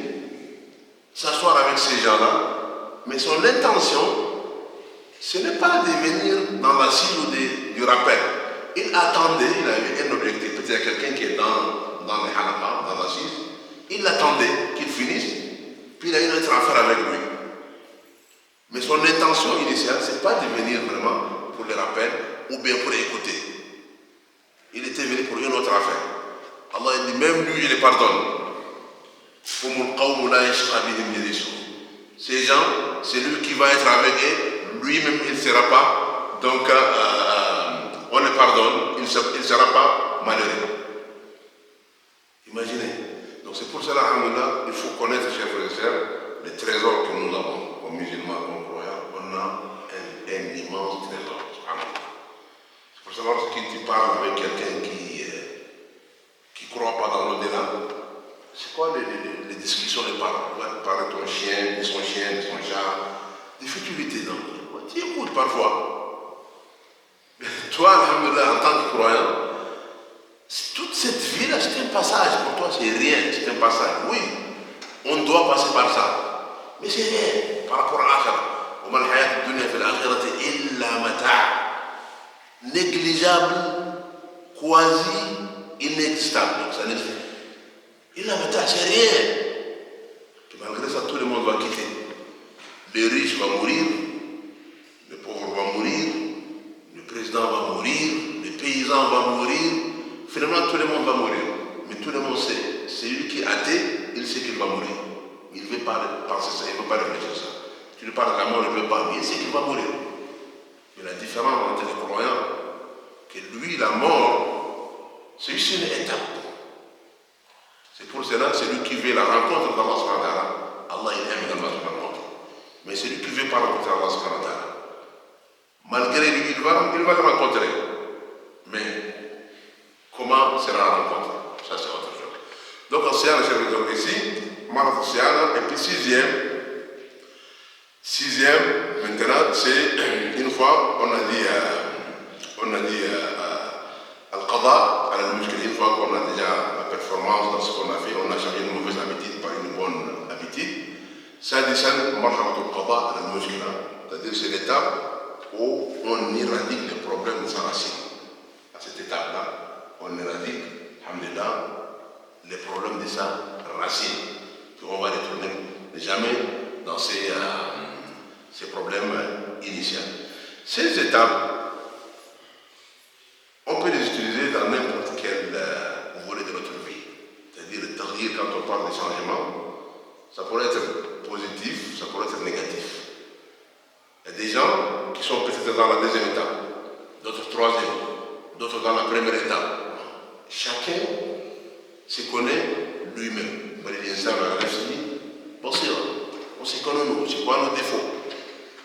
s'asseoir avec ces gens-là, mais son intention, ce n'est pas de venir dans l'assise ou du rappel. Il attendait, il avait un objectif. Peut-être qu'il y a quelqu'un qui est dans les halakha, dans l'assise. Il attendait qu'il finisse, puis il a eu une autre affaire avec lui. Mais son intention initiale, ce n'est pas de venir vraiment pour le rappel ou bien pour écouter. Il était venu pour une autre affaire. Allah dit, même lui, je les pardonne. Ces gens, c'est lui qui va être avec eux, lui-même il ne sera pas. Donc, on le pardonne, il ne sera pas malheureux. Imaginez. Donc, c'est pour cela, il faut connaître, chers frères et sœurs, les trésors que nous avons, comme musulmans, comme croyants. On a un immense trésor. C'est pour savoir ce que tu parles avec quelqu'un qui ne croit pas dans l'au-delà. C'est quoi les discussions, les paroles? Tu vas parler de ton chien, de son chat, des futilités. Donc, tu écoutes parfois. Toi, alhamdoulilah, en tant que croyant, toute cette vie-là, c'est un passage. Pour toi, c'est rien, c'est un passage. Oui, on doit passer par ça. Mais c'est rien par rapport à l'akhirah. Négligeable, quasi inexistable. Donc ça n'existe. C'est rien. Malgré ça, tout le monde va quitter. Les riches vont mourir, les pauvres vont mourir, le président va mourir, les paysans vont mourir. Finalement, tout le monde va mourir. Mais tout le monde sait. C'est lui qui est athée, il sait qu'il va mourir. Il ne veut pas penser ça, il ne veut pas réfléchir ça. Tu lui parles de la mort, il ne veut pas, mais il sait qu'il va mourir. Mais la différence entre les croyants, que lui, la mort, c'est juste une étape. C'est pour cela, c'est lui qui veut la rencontre d'Allah subhanahu wa ta'ala. Allah, il aime également la rencontre. Mais c'est lui qui ne veut pas rencontrer Allah subhanahu wa ta'ala. Malgré lui, il va le rencontrer. Mais comment sera la rencontre? Ça, c'est autre chose. Donc, on s'est arrêté ici, et puis sixième, maintenant, c'est une fois, on a dit Al-Qadha, une fois qu'on a déjà la performance dans ce qu'on a fait, on a changé une mauvaise habitude par une bonne habitude. Sadisan, marhabatul Qadha al-Mushkila, c'est-à-dire c'est l'étape où on éradique les problèmes de sa racine. À cette étape-là, on éradique, alhamdulillah, les problèmes de sa racine. Puis on va retourner jamais dans ces problèmes initiaux. Ces étapes, on peut les utiliser dans n'importe quel volet de notre vie. C'est-à-dire le tahrir, quand on parle de changement, ça pourrait être positif, ça pourrait être négatif. Il y a des gens qui sont peut-être dans la deuxième étape, d'autres troisième, d'autres dans la première étape. Chacun se connaît lui-même. On se connaît nous, c'est quoi nos défauts.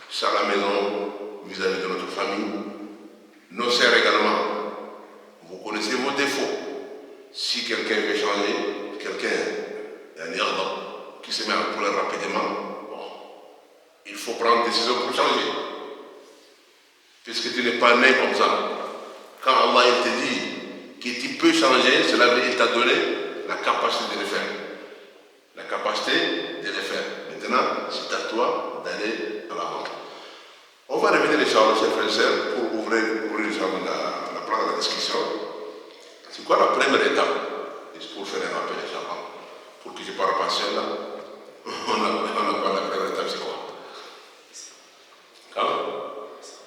Ça à la maison, vis-à-vis de notre famille, nos sœurs également. Vous connaissez vos défauts. Si quelqu'un veut changer, quelqu'un est un ardent qui se met à couler rapidement, bon, il faut prendre des décisions pour changer. Puisque tu n'es pas né comme ça. Quand Allah il te dit que tu peux changer, cela veut dire qu'il t'a donné la capacité de le faire. La capacité de le faire. Maintenant, c'est à toi d'aller à l'avant. On va revenir, Inch'Allah, chers frères et sœurs, pour ouvrir la place de la discussion. C'est quoi la première étape? Et pour faire un rappel, Inch'Allah, pour que je ne parle pas seul là. On a pas la première étape, c'est quoi?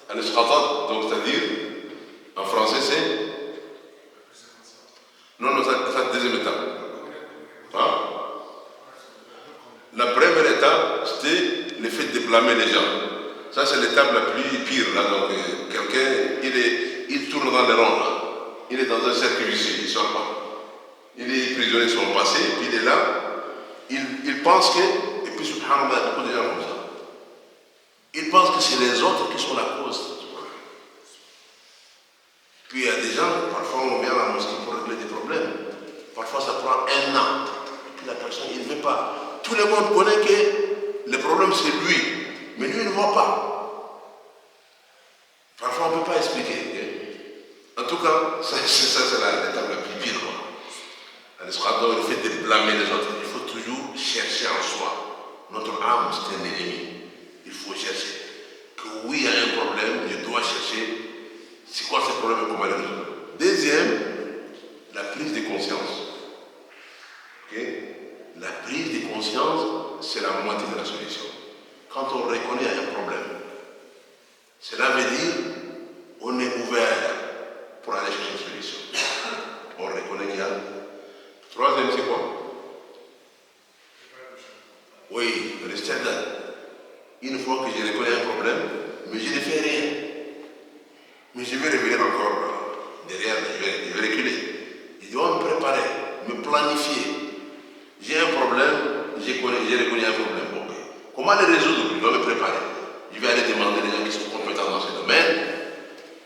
Al-Isqatat, donc c'est-à-dire, en français c'est? Non, c'est la deuxième étape. Hein? La première étape, c'était le fait de blâmer les gens. Ça, c'est l'étape la plus pire. Là. Donc, quelqu'un, il tourne dans les ronds. Là. il est dans un cercle vicieux, il ne sort pas. Il est prisonnier de son passé, puis il est là, il pense que, et puis subhanallah, il y a beaucoup de gens comme ça. Il pense que c'est les autres qui sont la cause de ce problème. Puis il y a des gens, parfois on vient à la mosquée pour régler des problèmes. Parfois ça prend 1 an. Et puis la personne, il ne veut pas. Tout le monde connaît que le problème c'est lui, mais lui il ne voit pas. Parfois on ne peut pas expliquer. En tout cas, ça c'est l'étape la plus pire. Le fait de blâmer les autres, il faut toujours chercher en soi. Notre âme, c'est un ennemi. Il faut chercher. Que oui, il y a un problème, je dois chercher c'est quoi ce problème et comment le résoudre. Deuxième, la prise de conscience. Okay? La prise de conscience, c'est la moitié de la solution. Quand on reconnaît un problème, cela veut dire on est ouvert pour aller chercher une solution. On reconnaît qu'il y a. Troisième, c'est quoi? Oui, le stade. Une fois que je reconnais un problème, mais je ne fais rien. Mais je vais revenir encore derrière, je vais reculer. Je dois me préparer, me planifier. J'ai un problème, j'ai reconnu un problème. Okay. Comment le résoudre? Je dois me préparer. Je vais aller demander les gens qui sont compétents dans ce domaine.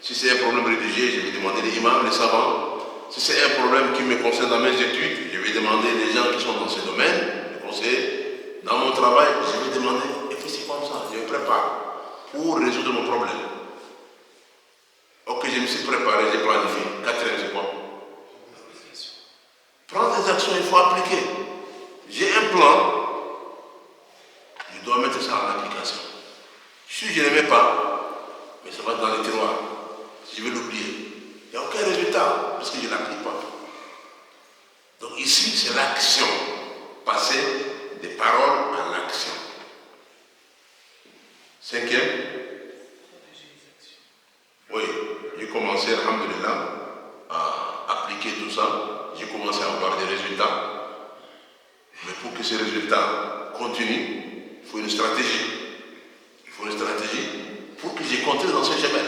Si c'est un problème religieux, je vais demander les imams, les savants. Si c'est un problème qui me concerne dans mes études, je vais demander les gens qui sont dans ce domaine, les conseillers. Dans mon travail, je vais demander, et puis c'est comme ça, je me prépare pour résoudre mon problème. Ok, je me suis préparé, j'ai planifié. Quatrième, c'est quoi? Prendre des actions, il faut appliquer. J'ai un plan, je dois mettre ça en application. Si je ne le mets pas, mais ça va dans les tiroirs. Si je vais l'oublier, il n'y a aucun résultat parce que je ne l'applique pas. Donc ici, c'est l'action. Passer des paroles à l'action. Cinquième. Oui, j'ai commencé, alhamdulillah, à appliquer tout ça. J'ai commencé à avoir des résultats. Mais pour que ces résultats continuent, il faut une stratégie. Il faut une stratégie pour que j'ai continue dans ce chemin.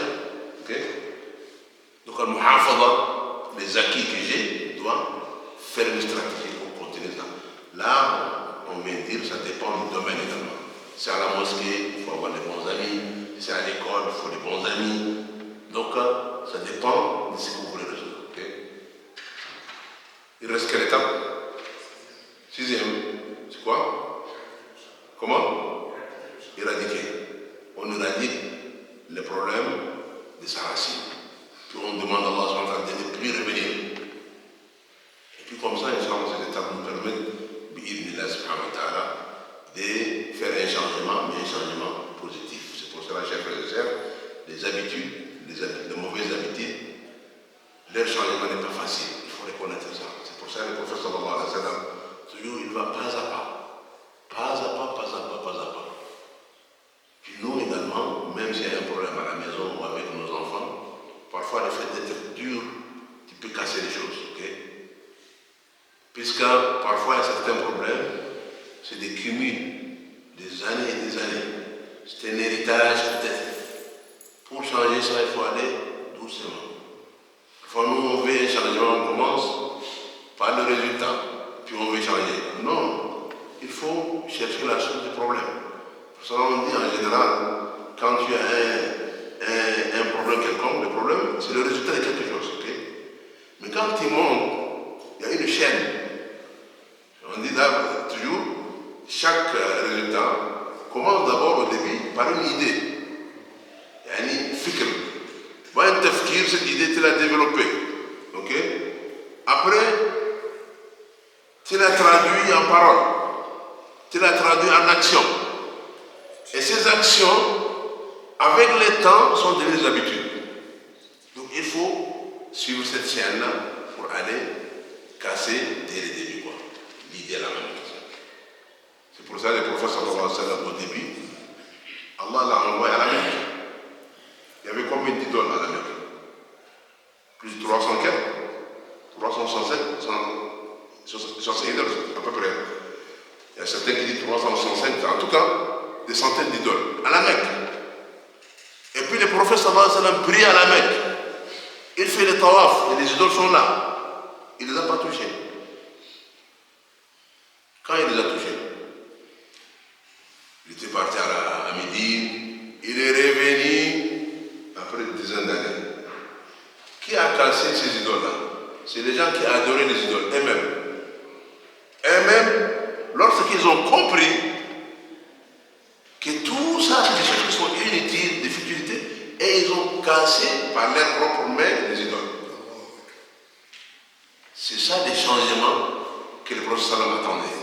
Okay? Donc, al-muhafadha, les acquis que j'ai, doivent faire une stratégie pour continuer ça. Là, on vient de dire, ça dépend du domaine également. Si c'est à la mosquée, il faut avoir des bons amis. Si c'est à l'école, il faut des bons amis. Donc, ça dépend de ce que vous voulez résoudre. Okay? Il reste quelle étape? Sixième, c'est quoi? Comment? Éradiquer. On éradique le problème de sa racine. Puis on demande à Allah de ne plus revenir. Et puis comme ça, Inch'Allah, ces étapes nous permettent, bi'idhnillah subhanahu wa ta'ala, de faire un changement, mais un changement positif. C'est pour cela, chers frères et sœurs, les habitudes, les mauvaises habitudes, leur changement n'est pas facile. Il faut reconnaître ça. C'est pour ça que le prophète sallallahu alayhi wa sallam, toujours il va pas à pas. Pas à pas, pas à pas, pas à pas. Puis nous également, même s'il y a un problème à la maison ou avec nos enfants, parfois le fait d'être dur, tu peux casser les choses. Okay? Puisque parfois il y a certains problèmes, c'est des cumuls, des années et des années. C'est un héritage peut-être. Pour changer ça, il faut aller doucement. Quand nous on veut un changement, on commence par le résultat, puis on veut changer. Non, il faut chercher la source du problème. Pour ça on dit en général, quand tu as un problème quelconque, le problème c'est le résultat de quelque chose. Okay? Mais quand tu montes, il y a une chaîne. On dit là toujours, chaque résultat commence d'abord au début par une idée. Yani fikr. Un tafkir, cette idée, tu l'as développée. Ok? Après, tu l'as traduit en parole. Tu l'as traduit en action. Et ces actions, avec le temps, sont devenues des habitudes. Donc il faut suivre cette chaîne-là pour aller casser dès le début. L'idée est la même chose. C'est pour ça que le prophète sallallahu alayhi wa sallam, au début, Allah l'a envoyé à la Mecque. Il y avait combien d'idoles à la Mecque? Plus de 304, 367, 165 idoles, à peu près. Il y a certains qui disent 365, en tout cas, des centaines d'idoles à la Mecque. Et puis le prophète sallallahu alayhi wa sallam prie à la Mecque. Il fait le tawaf et les idoles sont là. Il ne les a pas touchés. Quand il les a touchés, il était parti à Médine, il est revenu après une dizaine d'années. Qui a cassé ces idoles-là? C'est les gens qui adoraient les idoles eux-mêmes. Eux-mêmes, lorsqu'ils ont compris que tout ça, c'est des choses qui sont inutiles, des futilités, et ils ont cassé par leurs propres mains les idoles. C'est ça des changements que le prophète sallam attendait.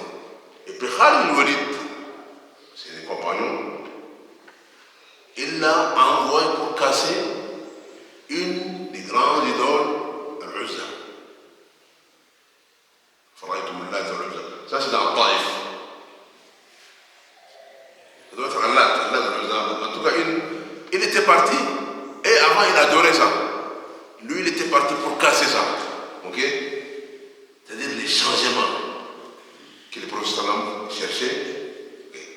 Et puis Khalid ibn Walid, c'est des compagnons, il l'a envoyé pour casser une des grandes idoles, Al-Uzza. Ça c'est dans Taïf. Ça doit être Allah. En tout cas, il était parti et avant il adorait ça. Lui il était parti pour casser ça. Ok? C'est-à-dire les changements que le prophète sallam cherchait. Okay.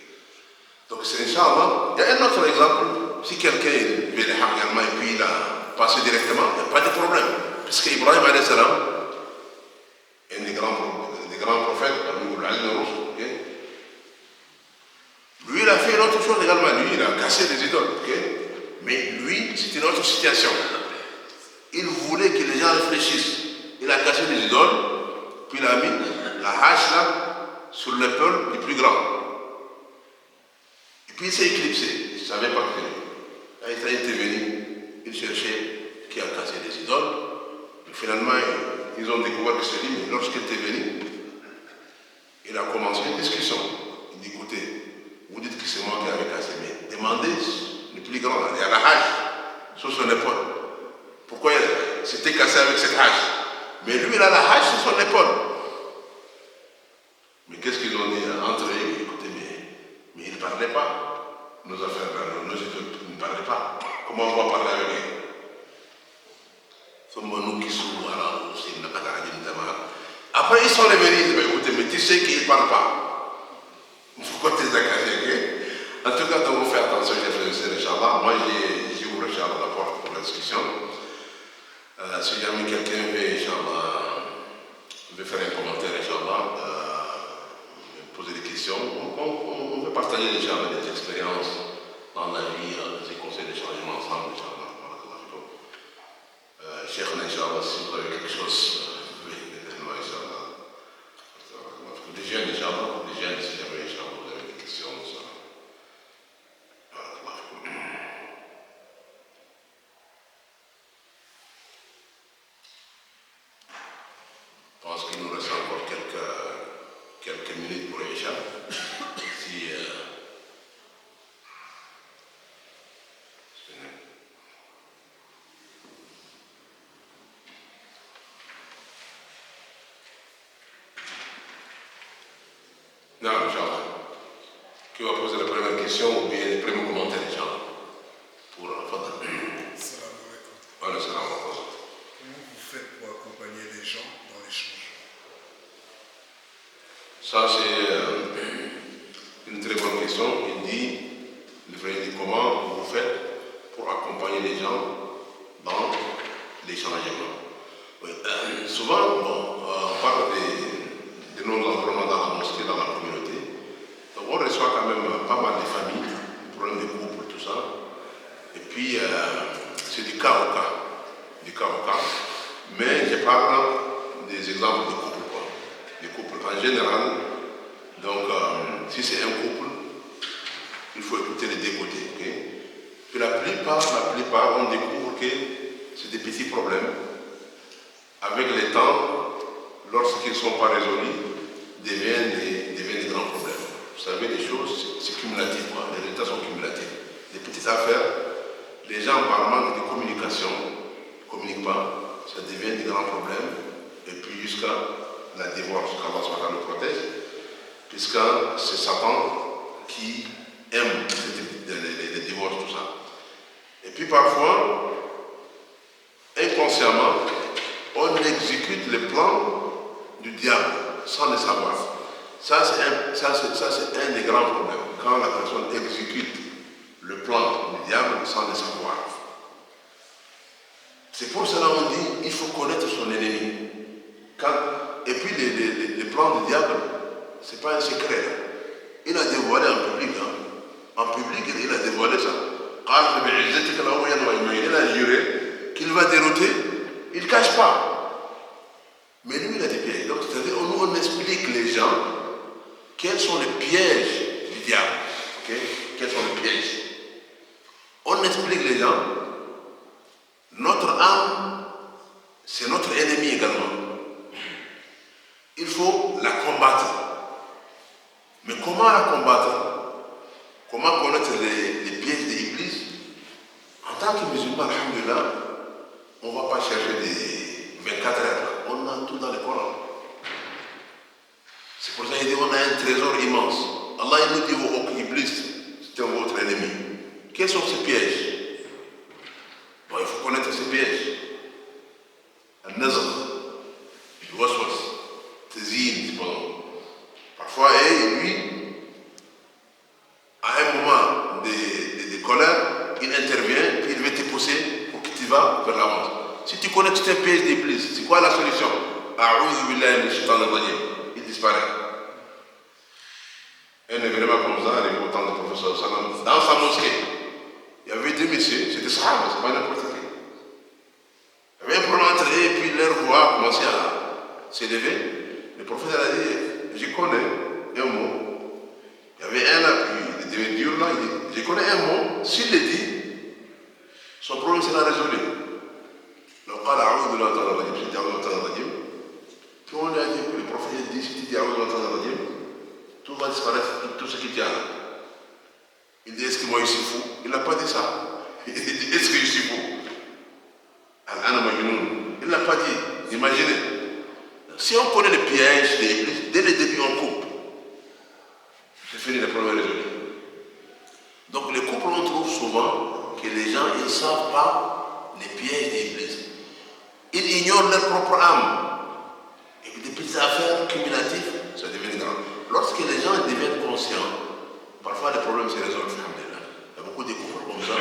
Donc c'est Inch'Allah. Il y a un autre exemple. Si quelqu'un veut le également et puis il a passé directement, il n'y a pas de problème. Puisque Ibrahim alayhi salam est un des grands prophètes, okay? Lui il a fait une autre chose également. Lui il a cassé les idoles. Okay? Mais lui c'est une autre situation. Il voulait que les gens réfléchissent. Il a cassé les idoles, puis il a mis la hache là sur l'épaule du plus grand. Et puis il s'est éclipsé. Il ne savait pas que là, il était venu, il cherchait qui a cassé les idoles. Et finalement, ils ont découvert que c'est lui, mais lorsqu'il était venu, il a commencé une discussion. Il dit, écoutez, vous dites que c'est moi qui avais cassé, mais demandez le plus grand, il y a la hache sur son épaule. Pourquoi il s'était cassé avec cette hache? Mais lui, il a la hache sur son épaule. Mais qu'est-ce qu'ils ont dit entre eux? Écoutez, mais ils ne parlaient pas. Nos affaires, nos études ne parlaient pas. Comment on va parler avec eux? Après, ils sont revenus, ils disent, écoutez, mais tu sais qu'ils ne parlent pas. Pourquoi tu les as cassés? En tout cas, donc, vous faites attention, chers frères et sœurs, Inch'Allah. Moi, j'ouvre Inch'Allah la porte pour la discussion. Si jamais quelqu'un veut, Inch'Allah, veut faire un commentaire, Inch'Allah, poser des questions, on veut partager déjà des expériences dans la vie, des conseils de changement ensemble, Inch'Allah. Cheikh, Inch'Allah, si vous avez quelque chose, oui, Inch'Allah. Des jeunes, Inch'Allah, des jeunes, si jamais, Inch'Allah, vous avez des questions, Inch'Allah. Je pense qu'il nous reste encore quelques minutes pour Isha. Si, non, Inch'Allah. Qui va poser la première question ou bien les premiers commentaires, Inch'Allah. Pour Fadal. Salam alaikum. Comment vous faites pour accompagner les gens dans les changements? Ça, c'est une très bonne question. Il dit, le frère dit, comment vous faites pour accompagner les gens dans les changements? Oui. Souvent, on parle de nos environnements dans la mosquée, dans la communauté. Donc, on reçoit quand même pas mal de familles, des problèmes de couple, tout ça. Et puis, c'est du cas au cas. Du cas au cas. Mais je parle des exemples de couples. Les couples en général, donc si c'est un couple, il faut écouter les deux côtés. Okay? Puis la plupart, on découvre que c'est des petits problèmes. Avec le temps, lorsqu'ils ne sont pas résolus, deviennent des grands problèmes. Vous savez, les choses, c'est cumulatif. Les résultats sont cumulatifs. Des petites affaires, les gens, par manque de communication, ne communiquent pas, ça devient des grands problèmes. Et puis jusqu'à la divorce, qu'Allah le protège, puisque c'est Satan qui aime les divorces, tout ça. Et puis parfois, inconsciemment, on exécute les plans du diable sans le savoir. Ça, c'est un des grands problèmes. Quand la personne exécute le plan du diable sans le savoir. C'est pour cela qu'on dit il faut connaître son ennemi. Et puis les plans du diable, ce n'est pas un secret. Il a dévoilé en public. En public, il a dévoilé ça. Il a juré qu'il va dérouter. Il ne cache pas. Mais lui, il a des pièges. Donc, c'est-à-dire, nous, on explique les gens quels sont les pièges du diable. Okay? Quels sont les pièges? On explique les gens. Notre âme, c'est notre ennemi également. Il faut la combattre. Mais comment la combattre? Comment connaître les pièges de l'Église? En tant que musulman, alhamdulillah, on ne va pas chercher des 24 heures. On a tout dans le Coran. C'est pour ça qu'il dit on a un trésor immense. Allah il nous dit au Iblis, c'est votre ennemi. Quels sont ces pièges? Bon, il faut connaître ces pièges. Al-Nazr, le waswas, Tazine, parfois, lui, à un moment de colère, il intervient, puis il veut te pousser pour que tu vas vers l'avance. Si tu connais tout un piège d'Iblis, c'est quoi la solution? Il disparaît. Un événement comme ça arrive au temps du professeur Salam. Dans sa mosquée, il y avait deux messieurs, c'était Sahaba, c'est pas n'importe qui. Il y avait un problème entre eux, et puis leur voix commençait à s'élever. Le prophète a dit, je connais un mot. Il y avait un là, puis il devait dur là, il dit, je connais un mot, s'il le dit, son problème sera résolu. Donc, quand la route de l'entendre, si tu as l'entendre, tout le monde a dit, le prophète dit, si tu as l'entendre, tout va disparaître, tout ce qui tient là. Il dit, est-ce que moi je suis fou? Il n'a pas dit ça. Il dit, est-ce que je suis fou? Il n'a pas dit. Imaginez. Si on connaît le piège de l'Église, dès le début on coupe. C'est fini, le problème est résolu. Donc les couples, on trouve souvent que les gens, ils ne savent pas les pièges de l'Église. Ils ignorent leur propre âme. Et puis des petites affaires cumulatives, ça devient grand. Lorsque les gens deviennent conscients, parfois les problèmes se résolvent. Il y a beaucoup de couples comme ça,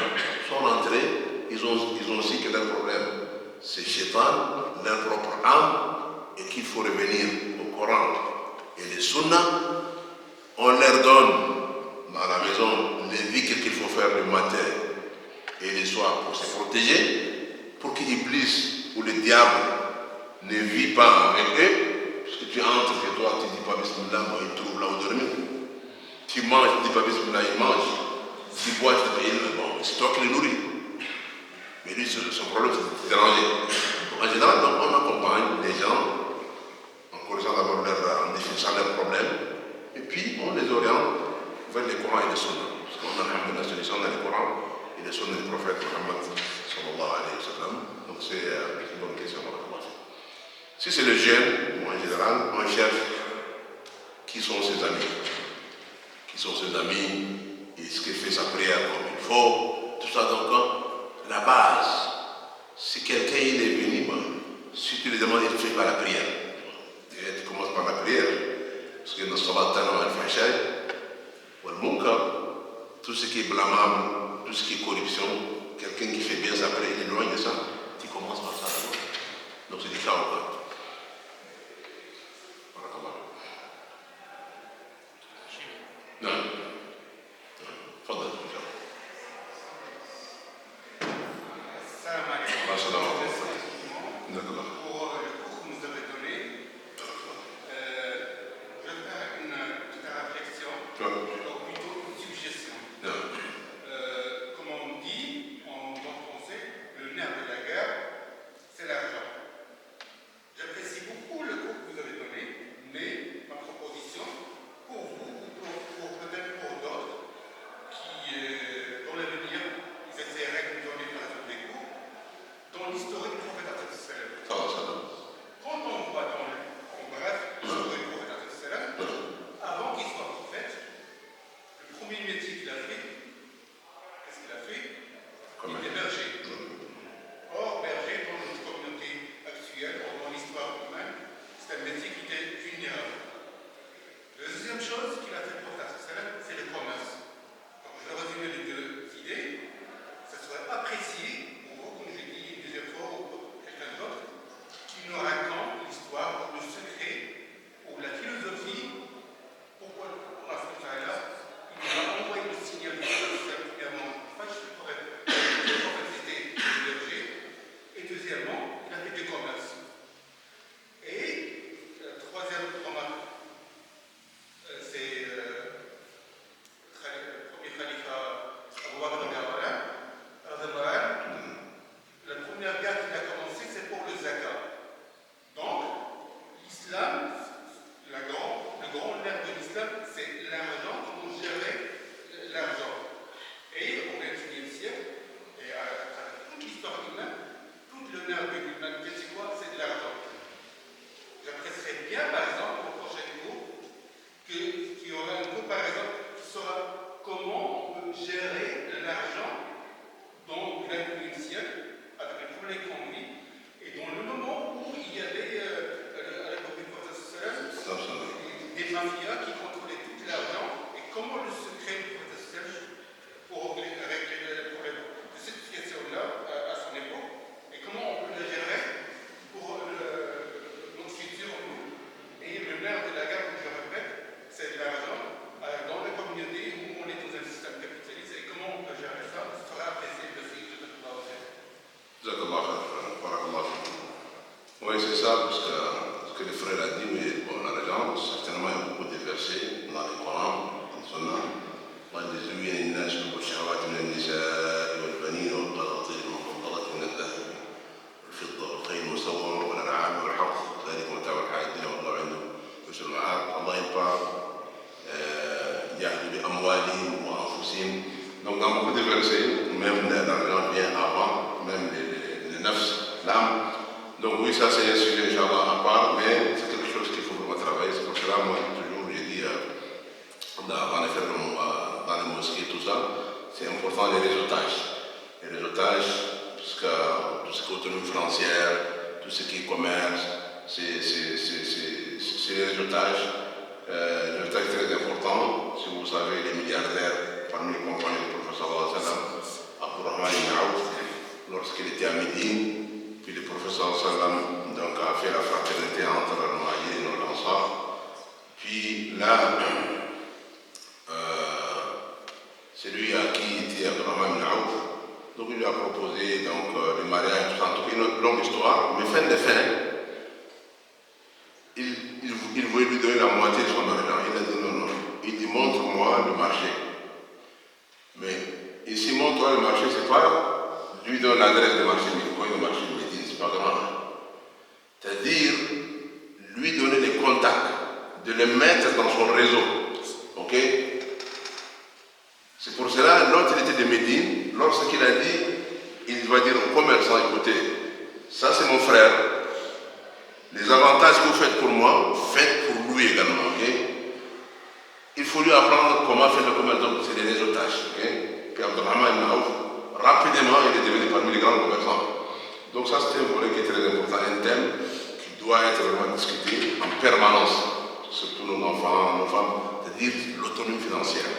sont rentrés, ils ont aussi que leur problème, c'est Shaitan, leur propre âme, et qu'il faut revenir au Coran et les Sunnas. On leur donne dans la maison les vikrs qu'il faut faire le matin et le soir pour se protéger, pour qu'Iblis ou le diable ne vit pas avec eux. Parce que tu entres chez toi, tu ne dis pas Bismillah, il trouve là où dormir. Tu manges, tu ne dis pas Bismillah, il mange. Tu bois, tu te dis, bon, c'est toi qui le nourris. Mais lui, son problème, c'est de déranger. En général, donc, on accompagne les gens en corrigeant d'abord en définissant leurs problèmes, et puis on les oriente vers les Corans et les Sunnas. Parce qu'on a la solution dans les Corans et les Sunnas du prophète Mohammed sallallahu alayhi wa sallam. Donc c'est une bonne question. Si c'est le jeune, en général, on cherche qui sont ses amis. Qui sont ses amis, est-ce qu'il fait sa prière comme il faut, tout ça. Donc, la base, si quelqu'un il est venu, si tu lui demandes, il ne fait pas la prière. Et tu commences par la prière. Parce que dans Salat al-Fahshay, tout ce qui est blâmable, tout ce qui est corruption, quelqu'un qui fait bien sa prière, il est loin de ça, tu commences par ça d'abord. Donc c'est du cas au cas. Non. Fadal. Pour le cours que nous avez donné, je vais faire une petite réflexion, ou plutôt une suggestion. Comme on dit, en bon français, le nerf de la guerre, c'est la Oui, c'est ça, parce que ce que le frère a dit, mais bon, la raison, certainement, il y a beaucoup de versets dans le Coran, en son nom. قد زين الناس بالشهوات من النساء والبنين والقناطير المفضلة من الذهب والفضة والخيل المسومة والأنعام والحرث ذلك متاع الحياة الدنيا والله عنده حسن المآب. Allah il parle بأموالهم وأنفسهم. Donc dans beaucoup de versets, même l'argent vient avant, même les nafs, l'âme. Donc oui, ça c'est un sujet Inch'Allah à part, mais c'est quelque chose qu'il faut vraiment travailler. C'est pour cela, moi, toujours, j'ai dit, avant de faire dans les mosquées, tout ça, c'est important les réseautages. Les réseautages, parce que tout ce qui est autonomie financière, tout ce qui est commerce, c'est les réseautages. Le réseautage est très important. Si vous savez, les milliardaires, parmi les compagnons du professeur Abdurrahman ibn Aouf, lorsqu'il était à Médine, puis le professeur Sallam donc, a fait la fraternité entre le Maïs et l'Ansar. Puis là, c'est lui à qui était Abdurrahman ibn Aouf. Donc il lui a proposé donc, le mariage, tout ça, en tout cas une longue histoire, mais fin de fin, il voulait lui donner la moitié de son argent. Il a dit non, non. Il dit montre-moi le marché. Mais ici, montre-moi le marché, c'est pas lui donner l'adresse du marché, mais quoi le marché de Médine, c'est pas grand. C'est-à-dire lui donner les contacts, de les mettre dans son réseau. Ok? C'est pour cela, l'autre il était de Médine, lorsqu'il a dit, il va dire au commerçant, écoutez, ça c'est mon frère. Les avantages que vous faites pour moi, faites pour lui également, ok? Il faut lui apprendre comment faire le commerce, donc c'est des réseautages, ok? Puis Abdurrahman ibn Aouf, rapidement, il est devenu parmi les grands commerçants. Donc ça, c'est un volet qui est très important, un thème qui doit être vraiment discuté en permanence, surtout nos enfants, nos femmes, c'est-à-dire l'autonomie financière.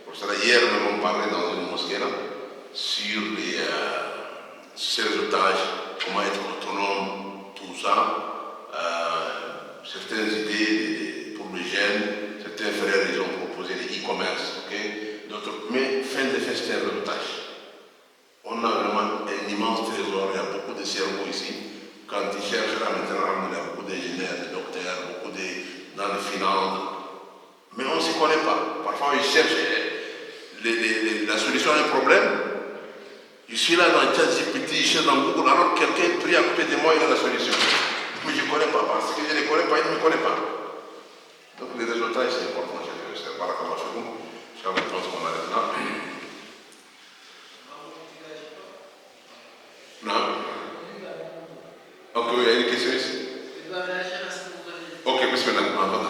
Pour cela, hier, nous avons parlé dans une mosquée là, sur ces réseautages, comment être autonome, tout ça. Certaines idées pour les jeunes, certains frères ils ont proposé les e-commerce, okay? Mais fin de fin c'est un réseautage. On a vraiment un immense trésor, il y a beaucoup de cerveaux ici. Quand ils cherchent là maintenant, il y a beaucoup d'ingénieurs, de docteurs, beaucoup dans les finances. Mais on ne s'y connaît pas. Parfois ils cherchent la solution à un problème. Je suis là dans le chat GPT, je cherche dans Google, alors quelqu'un prie à côté de moi, il a la solution. Mais je ne connais pas, parce que je ne les connais pas, il ne me connaît pas. Donc les résultats, c'est important, c'est pas la convention. Je pense qu'on arrête là. Non. Ok, il y a une question ici. Ok, bismillah.